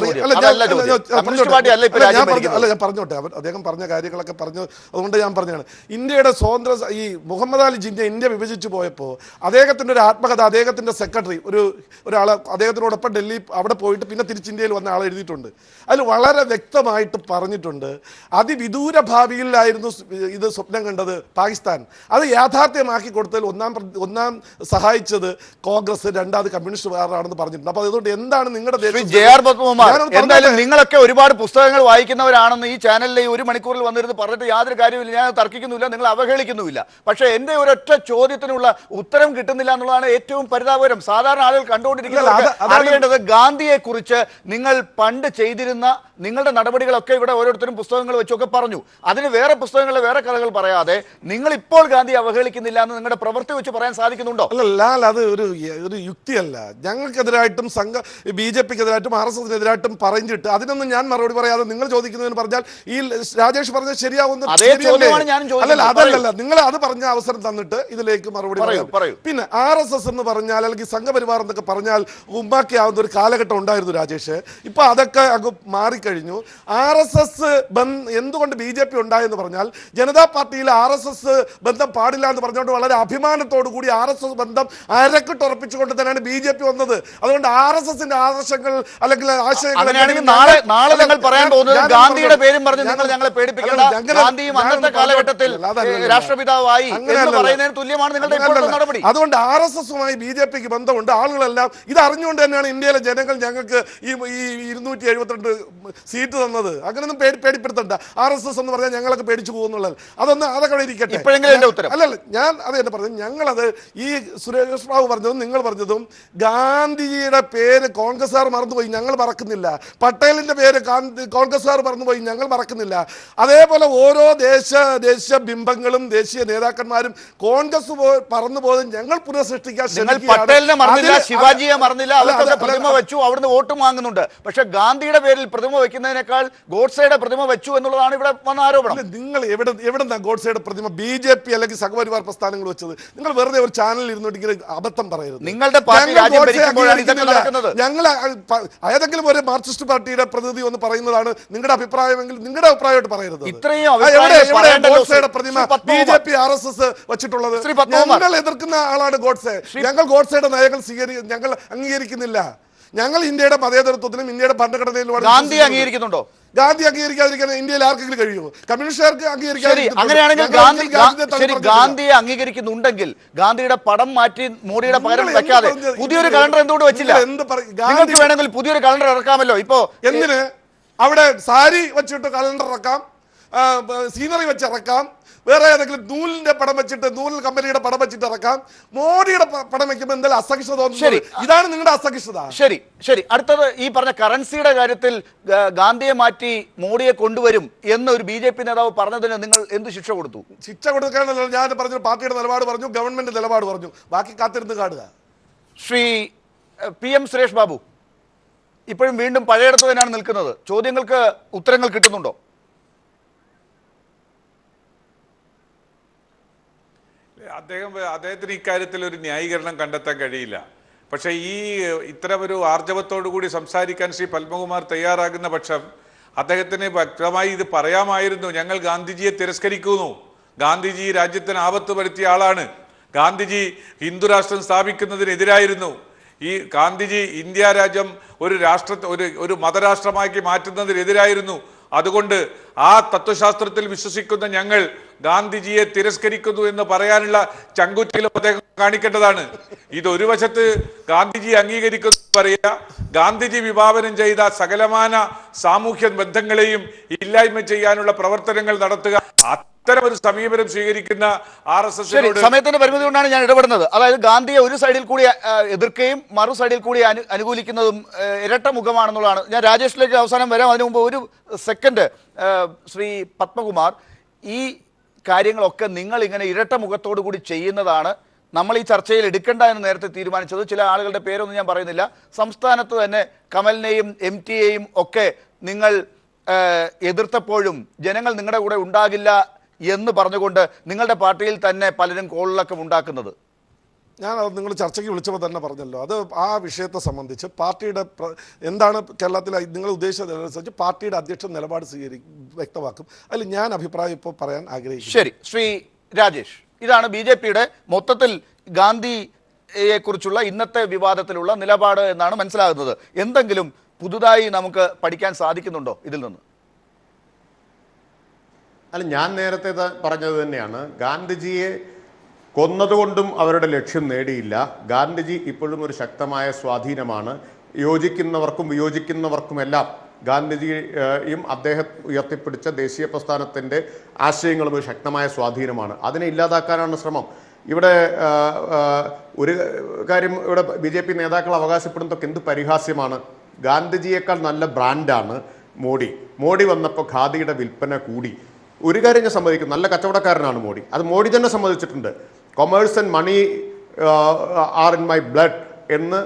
ഞാൻ പറഞ്ഞോട്ടെ. അദ്ദേഹം പറഞ്ഞ കാര്യങ്ങളൊക്കെ പറഞ്ഞു, അതുകൊണ്ട് ഞാൻ പറഞ്ഞാണ്. ഇന്ത്യയുടെ ഈ മുഹമ്മദ് അലി ജിന്ന ഇന്ത്യ വിഭജിച്ചു പോയപ്പോൾ അദ്ദേഹത്തിന്റെ ഒരു ആത്മകഥ അദ്ദേഹത്തിന്റെ സെക്രട്ടറി ഒരാൾ അദ്ദേഹത്തിനോടൊപ്പം ഡൽഹി അവിടെ പോയിട്ട് പിന്നെ തിരിച്ച് ഇന്ത്യയിൽ വന്ന ആൾ എഴുതിയിട്ടുണ്ട്. അതിൽ വളരെ വ്യക്തമായിട്ട് പറഞ്ഞിട്ടുണ്ട്, അതിവിദൂര ഭാവിയിലായിരുന്നു ഇത് സ്വപ്നം കണ്ടത് പാകിസ്ഥാൻ. അത് യാഥാർത്ഥ്യമാക്കി കൊടുത്തതിൽ ഒന്നാം സഹായിച്ചത് കോൺഗ്രസ്, രണ്ടാമത് കമ്മ്യൂണിസ്റ്റുകാരാണെന്ന് പറഞ്ഞിട്ടുണ്ട്. അപ്പൊ അതുകൊണ്ട് എന്താണ് നിങ്ങളുടെ എന്തായാലും നിങ്ങളൊക്കെ ഒരുപാട് പുസ്തകങ്ങൾ വായിക്കുന്നവരാണെന്ന് ഈ ചാനലിലെ 1 മണിക്കൂറിൽ വന്നിരുന്ന് പറഞ്ഞിട്ട് യാതൊരു കാര്യമില്ല. ഞാൻ തർക്കിക്കുന്നില്ല, നിങ്ങൾ അവഹേളിക്കുന്നുമില്ല. പക്ഷേ എന്റെ ഒരൊറ്റ ചോദ്യത്തിനുള്ള ഉത്തരം കിട്ടുന്നില്ല എന്നുള്ളതാണ് ഏറ്റവും പരിതാപകരം. സാധാരണ ആളുകൾ കണ്ടുകൊണ്ടിരിക്കുന്നത് അറിയേണ്ടത് ഗാന്ധിയെ കുറിച്ച് നിങ്ങൾ പണ്ട് ചെയ്തിരുന്ന നിങ്ങളുടെ നടപടികളൊക്കെ ഇവിടെ ഓരോരുത്തരും പുസ്തകങ്ങൾ വെച്ചൊക്കെ പറഞ്ഞു. അതിന് വേറെ പുസ്തകങ്ങളിലെ വേറെ കഥകൾ പറയാതെ നിങ്ങൾ ഇപ്പോൾ ഗാന്ധി അവഹേളിക്കുന്നില്ല എന്ന് നിങ്ങളുടെ പ്രവൃത്തി വെച്ച് പറയാൻ സാധിക്കുന്നുണ്ടോ? അല്ല, അത് ഒരു യുക്തിയല്ല. ഞങ്ങൾക്കെതിരായിട്ടും BJPക്കെതിരായിട്ടും RSSനെതിരായിട്ടും പറഞ്ഞിട്ട് അതിനൊന്നും ഞാൻ മറുപടി പറയാതെ നിങ്ങൾ ചോദിക്കുന്നതിന് പറഞ്ഞാൽ ഈ രാജേഷ് പറഞ്ഞത് ശരിയാവുന്ന അതല്ല. നിങ്ങൾ അത് പറഞ്ഞ അവസരം തന്നിട്ട് ഇതിലേക്ക് മറുപടി പറയൂ. പിന്നെ RSS എന്ന് പറഞ്ഞാൽ അല്ലെങ്കിൽ സംഘപരിവാർ എന്നൊക്കെ പറഞ്ഞാൽ ഉമ്മാക്കിയാവുന്ന ഒരു കാലഘട്ടം ഉണ്ടായിരുന്നു രാജേഷ്. ഇപ്പൊ അതൊക്കെ അങ്ങ് മാറിക്കഴിഞ്ഞു. RSS എന്തുകൊണ്ട് BJP ഉണ്ടായെന്ന് പറഞ്ഞാൽ ജനതാ പാർട്ടിയിൽ RSS ബന്ധം പാടില്ല എന്ന് പറഞ്ഞുകൊണ്ട് വളരെ അഭിമാനത്തോടു കൂടി RSS ബന്ധം അരക്കിട്ടുറപ്പിച്ചുകൊണ്ട് തന്നെയാണ് BJP വന്നത്. അതുകൊണ്ട് RSSന്റെ ആദർശങ്ങൾ അല്ലെങ്കിൽ ആശയങ്ങൾ ഗാന്ധിയുടെ പേരും പറഞ്ഞ് നിങ്ങൾ ഞങ്ങളെ പേടിപ്പിക്കണം. ഗാന്ധിയും അന്നത്തെ കാലഘട്ടത്തിൽ രാഷ്ട്രപിതാവായി എന്ന് പറയുന്നതിന് തുല്യമാണ് നിങ്ങളുടെ നടപടി. അതുകൊണ്ട് RSSുമായി BJPക്ക് ബന്ധമുണ്ട്. ആളുകളെല്ലാം ഇത് അറിഞ്ഞുകൊണ്ട് തന്നെയാണ് ഇന്ത്യയിലെ ജനങ്ങൾ ഞങ്ങൾക്ക് ഈ 272 സീറ്റ് തന്നത്. അങ്ങനെയൊന്നും പേടിപ്പെടുത്തണ്ട. RSS എന്ന് പറഞ്ഞാൽ ഞങ്ങളൊക്കെ പേടിച്ചു പോകുന്നുള്ളത് അതൊക്കെ ഇരിക്കട്ടെ. അല്ലല്ല, ഞാൻ അത് തന്നെ പറഞ്ഞു. ഞങ്ങളത് ഈ സുരേഷ് ബാബു പറഞ്ഞതും നിങ്ങൾ പറഞ്ഞതും ഗാന്ധിജിയുടെ പേര് കോൺഗ്രസ്സുകാർ മറന്നുപോയി, ഞങ്ങൾ മറക്കുന്നില്ല. പട്ടേലിന്റെ പേര് കോൺഗ്രസ്സുകാർ മറന്നുപോയി, ഞങ്ങൾ മറക്കുന്നില്ല. അതേപോലെ ഓരോ ദേശീയ ബിംബങ്ങളും ദേശീയ നേതാക്കന്മാരും കോൺഗ്രസ് പറന്നുപോയത് ഞങ്ങൾ പുനഃസൃഷ്ടിക്കാൻ ശിവാജിയെ മറന്നില്ല, പ്രതിമ വെച്ചു, അവിടുന്ന് വോട്ട് വാങ്ങുന്നുണ്ട്. പക്ഷെ ഗാന്ധിയുടെ പേരിൽ പ്രതിമ വെക്കുന്നതിനേക്കാൾ ഗോഡ്സെയുടെ പ്രതിമ വെച്ചു എന്നുള്ളതാണ് ഇവിടെ വന്ന ആരോപണം. നിങ്ങൾ എവിടെന്നാ ഗോഡ്സെയുടെ പ്രതിമ BJP അല്ലെങ്കിൽ സംഘപരിവാർ പ്രസ്ഥാനങ്ങൾ വെച്ചത്? നിങ്ങൾ വെറുതെ ഒരു ചാനലിൽ ഇരുന്നിട്ട് ഇങ്ങനെ അബദ്ധം പറയരുത്. നിങ്ങളുടെ ഞങ്ങൾ ഏതെങ്കിലും ഒരു മാർക്സിസ്റ്റ് പാർട്ടിയുടെ പ്രതിനിധി ഒന്ന് പറയുന്നതാണ് നിങ്ങളുടെ അഭിപ്രായമെങ്കിൽ നിങ്ങളുടെ അഭിപ്രായമായിട്ട് പറയരുത്. ഗോഡ്സെയുടെ പ്രതിമ BJP RSS വെച്ചിട്ടുള്ളത് ഞങ്ങൾ എതിർക്കുന്ന ആളാണ് ഗോഡ്സെ. ഞങ്ങൾ ഗോഡ്സെയുടെ നയങ്ങൾ ഞങ്ങൾ അംഗീകരിക്കുന്നില്ല. ഞങ്ങൾ ഇന്ത്യയുടെ മതേതരത്വത്തിലും ഇന്ത്യയുടെ ഭരണഘടനയിലുമാണ്. ഗാന്ധി അംഗീകരിക്കുന്നുണ്ടോ? ഗാന്ധി അംഗീകരിക്കാതിരിക്കാൻ ഇന്ത്യയിൽ ആർക്കെങ്കിലും കഴിയുമോ? കമ്മ്യൂണിസ്റ്റുകാർക്ക് അങ്ങനെയാണെങ്കിൽ ഗാന്ധിയെ അംഗീകരിക്കുന്നുണ്ടെങ്കിൽ ഗാന്ധിയുടെ പടം മാറ്റി മോഡിയുടെ പകരം വെക്കാതെ പുതിയൊരു കലണ്ടർ എന്തുകൊണ്ട് വെച്ചില്ല? നിങ്ങൾക്ക് വേണമെങ്കിൽ പുതിയൊരു കലണ്ടർ ഇറക്കാമല്ലോ. ഇപ്പോ എന്തിന് അവിടെ സാരി വെച്ചിട്ട് കലണ്ടർ ഇറക്കാം, സീനറി വെച്ച് ഇറക്കാം, വേറെ ഏതെങ്കിലും നൂലിന്റെ പടം വെച്ചിട്ട് നൂൽ കമ്പനിയുടെ പടം വെച്ചിട്ട് ഇറക്കാം. മോഡിയുടെ പടം വെക്കുമ്പോൾ എന്തായാലും അസഹിഷ്ണുത തോന്നുന്നു. ഇതാണ് നിങ്ങളുടെ അസഹിഷ്ണുത. ശരി. അടുത്തത് ഈ പറഞ്ഞ കറൻസിയുടെ കാര്യത്തിൽ ഗാന്ധിയെ മാറ്റി മോഡിയെ കൊണ്ടുവരും എന്ന് ഒരു BJP നേതാവ് പറഞ്ഞതിന് നിങ്ങൾ എന്ത് ശിക്ഷ കൊടുത്തു? ശിക്ഷ കൊടുക്കാനല്ല ഞാൻ പറഞ്ഞു. പാർട്ടിയുടെ നിലപാട് പറഞ്ഞു, ഗവൺമെന്റ് നിലപാട് പറഞ്ഞു. ബാക്കി കാത്തിരുന്ന് കാണുക. ശ്രീ PM സുരേഷ് ബാബു ഇപ്പോഴും വീണ്ടും പഴയടത്ത് തന്നെയാണ് നിൽക്കുന്നത്. ചോദ്യങ്ങൾക്ക് ഉത്തരങ്ങൾ കിട്ടുന്നുണ്ടോ? അദ്ദേഹത്തിന് ഇക്കാര്യത്തിൽ ഒരു ന്യായീകരണം കണ്ടെത്താൻ കഴിയില്ല. പക്ഷേ ഇത്തരമൊരു ആർജവത്തോടു കൂടി സംസാരിക്കാൻ ശ്രീ പത്മകുമാർ തയ്യാറാകുന്ന പക്ഷം അദ്ദേഹത്തിന് വ്യക്തമായി ഇത് പറയാമായിരുന്നു. ഞങ്ങൾ ഗാന്ധിജിയെ തിരസ്കരിക്കുന്നു. ഗാന്ധിജി രാജ്യത്തിന് ആപത്ത് വരുത്തിയ ആളാണ്. ഗാന്ധിജി ഹിന്ദു രാഷ്ട്രം സ്ഥാപിക്കുന്നതിനെതിരായിരുന്നു. ഈ ഗാന്ധിജി ഇന്ത്യ രാജ്യം ഒരു മതരാഷ്ട്രമാക്കി മാറ്റുന്നതിനെതിരായിരുന്നു. അതുകൊണ്ട് ആ തത്വശാസ്ത്രത്തിൽ വിശ്വസിക്കുന്ന ഞങ്ങൾ ഗാന്ധിജിയെ തിരസ്കരിക്കുന്നു എന്ന് പറയാനുള്ള ചങ്കുറ്റലും അദ്ദേഹം കാണിക്കേണ്ടതാണ്. ഇതൊരു വശത്ത് ഗാന്ധിജി അംഗീകരിക്കുന്നു പറയുക, ഗാന്ധിജി വിഭാവനം ചെയ്ത സകലമാന സാമൂഹ്യ ബന്ധങ്ങളെയും ഇല്ലായ്മ ചെയ്യാനുള്ള പ്രവർത്തനങ്ങൾ നടത്തുക. അത്തരം ഒരു സമീപനം സ്വീകരിക്കുന്ന RSS സമയത്തിന്റെ പരിമിതി കൊണ്ടാണ് ഞാൻ ഇടപെടുന്നത്. അതായത് ഗാന്ധിയെ ഒരു സൈഡിൽ കൂടി എതിർക്കുകയും മറു സൈഡിൽ കൂടി അനുകൂലിക്കുന്നതും ഇരട്ട മുഖമാണെന്നുള്ളതാണ്. ഞാൻ രാജേഷിലേക്ക് അവസാനം വരാം. അതിനു മുമ്പ് ഒരു സെക്കൻഡ് ശ്രീ പത്മകുമാർ, ഈ കാര്യങ്ങളൊക്കെ നിങ്ങൾ ഇങ്ങനെ ഇരട്ട മുഖത്തോടു കൂടി ചെയ്യുന്നതാണ് നമ്മൾ ഈ ചർച്ചയിൽ എടുക്കേണ്ട എന്ന് നേരത്തെ തീരുമാനിച്ചത്. ചില ആളുകളുടെ പേരൊന്നും ഞാൻ പറയുന്നില്ല. സംസ്ഥാനത്ത് തന്നെ കമലിനെയും MT യെയും ഒക്കെ നിങ്ങൾ എതിർത്തപ്പോഴും ജനങ്ങൾ നിങ്ങളുടെ കൂടെ ഉണ്ടാകില്ല എന്ന് പറഞ്ഞുകൊണ്ട് നിങ്ങളുടെ പാർട്ടിയിൽ തന്നെ പലരും കോളിളക്കം ഉണ്ടാക്കുന്നത്. ഞാൻ നിങ്ങൾ ചർച്ചയ്ക്ക് വിളിച്ചപ്പോൾ തന്നെ പറഞ്ഞല്ലോ, അത് ആ വിഷയത്തെ സംബന്ധിച്ച് പാർട്ടിയുടെ എന്താണ് കേരളത്തിൽ നിങ്ങൾ ഉദ്ദേശിച്ചതനുസരിച്ച് പാർട്ടിയുടെ അധ്യക്ഷൻ നിലപാട് വ്യക്തമാക്കും. അതിൽ ഞാൻ അഭിപ്രായം ഇപ്പോൾ പറയാൻ ആഗ്രഹിക്കുന്നു. ശരി, ശ്രീ രാജേഷ്, ഇതാണ് BJPയുടെ മൊത്തത്തിൽ ഗാന്ധിയെ കുറിച്ചുള്ള ഇന്നത്തെ വിവാദത്തിലുള്ള നിലപാട് എന്നാണ് മനസ്സിലാകുന്നത്. എന്തെങ്കിലും പുതുതായി നമുക്ക് പഠിക്കാൻ സാധിക്കുന്നുണ്ടോ ഇതിൽ നിന്ന്? അല്ല, ഞാൻ നേരത്തെ പറഞ്ഞത് തന്നെയാണ്. ഗാന്ധിജിയെ കൊന്നതുകൊണ്ടും അവരുടെ ലക്ഷ്യം നേടിയില്ല. ഗാന്ധിജി ഇപ്പോഴും ഒരു ശക്തമായ സ്വാധീനമാണ്. യോജിക്കുന്നവർക്കും വിയോജിക്കുന്നവർക്കുമെല്ലാം ഗാന്ധിജിയും അദ്ദേഹം ഉയർത്തിപ്പിടിച്ച ദേശീയ പ്രസ്ഥാനത്തിൻ്റെ ആശയങ്ങളും ഒരു ശക്തമായ സ്വാധീനമാണ്. അതിനെ ഇല്ലാതാക്കാനാണ് ശ്രമം. ഇവിടെ ഒരു കാര്യം ഇവിടെ BJP നേതാക്കൾ അവകാശപ്പെടുന്നതൊക്കെ എന്ത് പരിഹാസ്യമാണ്. ഗാന്ധിജിയേക്കാൾ നല്ല ബ്രാൻഡാണ് മോഡി വന്നപ്പോൾ ഖാദിയുടെ വിൽപ്പന കൂടി. ഒരു കാര്യം ഞാൻ സമ്മതിക്കും, നല്ല കച്ചവടക്കാരനാണ് മോഡി. അത് മോഡി തന്നെ സമ്മതിച്ചിട്ടുണ്ട്. Commerce and money are in my blood എന്ന്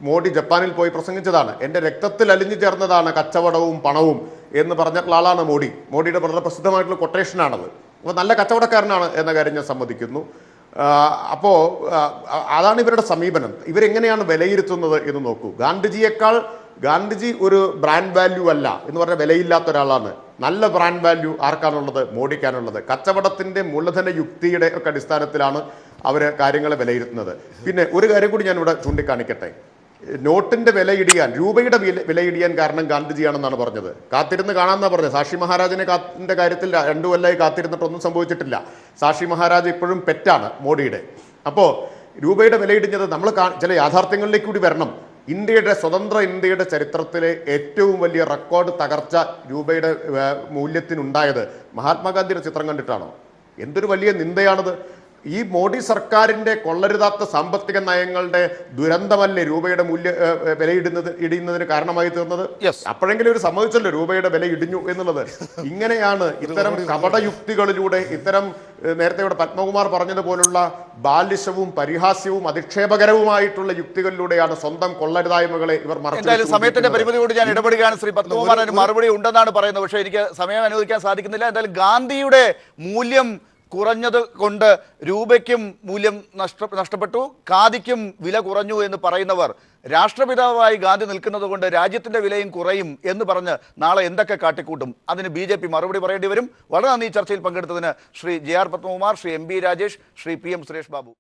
മോഡി ജപ്പാനിൽ പോയി പ്രസംഗിച്ചതാണ്. എൻ്റെ രക്തത്തിൽ അലിഞ്ഞു ചേർന്നതാണ് കച്ചവടവും പണവും എന്ന് പറഞ്ഞിട്ടുള്ള ആളാണ് മോഡിയുടെ വളരെ പ്രസിദ്ധമായിട്ടുള്ള കൊട്ടേഷനാണത്. അപ്പോൾ നല്ല കച്ചവടക്കാരനാണ് എന്ന കാര്യം ഞാൻ സമ്മതിക്കുന്നു. അപ്പോൾ അതാണ് ഇവരുടെ സമീപനം. ഇവരെങ്ങനെയാണ് വിലയിരുത്തുന്നത് എന്ന് നോക്കൂ. ഗാന്ധിജി ഒരു ബ്രാൻഡ് വാല്യൂ അല്ല എന്ന് പറഞ്ഞാൽ വിലയില്ലാത്ത ഒരാളാണ്. നല്ല ബ്രാൻഡ് വാല്യൂ ആർക്കാണുള്ളത്? മോഡിക്കാണുള്ളത്. കച്ചവടത്തിൻ്റെ മൂലധന യുക്തിയുടെ ഒക്കെ അടിസ്ഥാനത്തിലാണ് അവർ കാര്യങ്ങളെ വിലയിരുത്തുന്നത്. പിന്നെ ഒരു കാര്യം കൂടി ഞാനിവിടെ ചൂണ്ടിക്കാണിക്കട്ടെ. നോട്ടിൻ്റെ രൂപയുടെ വിലയിടിയാൻ കാരണം ഗാന്ധിജിയാണെന്നാണ് പറഞ്ഞത്. കാത്തിരുന്ന് കാണാമെന്നാണ് പറഞ്ഞത്. സാക്ഷി മഹാരാജിന്റെ കാര്യത്തിൽ 2 കൊല്ലമായി കാത്തിരുന്നിട്ടൊന്നും സംഭവിച്ചിട്ടില്ല. സാക്ഷി മഹാരാജ് ഇപ്പോഴും പെറ്റാണ് മോഡിയുടെ. അപ്പോൾ രൂപയുടെ വിലയിടിഞ്ഞത് നമ്മൾ ചില യാഥാർത്ഥ്യങ്ങളിലേക്ക് കൂടി വരണം. സ്വതന്ത്ര ഇന്ത്യയുടെ ചരിത്രത്തിലെ ഏറ്റവും വലിയ റെക്കോർഡ് തകർച്ച രൂപയുടെ മൂല്യത്തിനുണ്ടായത് മഹാത്മാഗാന്ധിയുടെ ചിത്രം കണ്ടിട്ടാണോ? എന്തൊരു വലിയ നിന്ദയാണത്. ഈ മോഡി സർക്കാരിൻ്റെ കൊള്ളരുതാത്ത സാമ്പത്തിക നയങ്ങളുടെ ദുരന്തമല്ലേ രൂപയുടെ ഇടിയുന്നതിന് കാരണമായി തീർന്നത്? അപ്പോഴെങ്കിലും ഒരു സമ്മതിച്ചല്ലോ രൂപയുടെ വില ഇടിഞ്ഞു എന്നുള്ളത്. ഇങ്ങനെയാണ് ഇത്തരം കപടയുക്തികളിലൂടെ, നേരത്തെ ഇവിടെ പത്മകുമാർ പറഞ്ഞതുപോലുള്ള ബാലിശവും പരിഹാസ്യവും അധിക്ഷേപകരവുമായിട്ടുള്ള യുക്തികളിലൂടെയാണ് സ്വന്തം കൊള്ളരുതായ്മകളെ ഇവർ മറച്ചു. സമയത്തിന്റെ പരിമിതി കൊണ്ട് ഞാൻ ഇടപെടുകയാണ്. ശ്രീ പത്മകുമാർ അതിന് മറുപടി ഉണ്ടെന്നാണ് പറയുന്നത്. പക്ഷേ എനിക്ക് സമയം അനുവദിക്കാൻ സാധിക്കുന്നില്ല. എന്തായാലും ഗാന്ധിയുടെ മൂല്യം കുറഞ്ഞത് കൊണ്ട് രൂപയ്ക്കും മൂല്യം നഷ്ടപ്പെട്ടു, ഖാദിക്കും വില കുറഞ്ഞു എന്ന് പറയുന്നവർ രാഷ്ട്രപിതാവായി ഗാന്ധി നിൽക്കുന്നത് കൊണ്ട് രാജ്യത്തിന്റെ വിലയും കുറയും എന്ന് പറഞ്ഞ് നാളെ എന്തൊക്കെ കാട്ടിക്കൂട്ടും? അതിന് BJP മറുപടി പറയേണ്ടി വരും. വളരെ നന്ദി ചർച്ചയിൽ പങ്കെടുത്തതിന് Shri JR Padmakumar, Shri MB Rajesh, Shri PM Suresh Babu.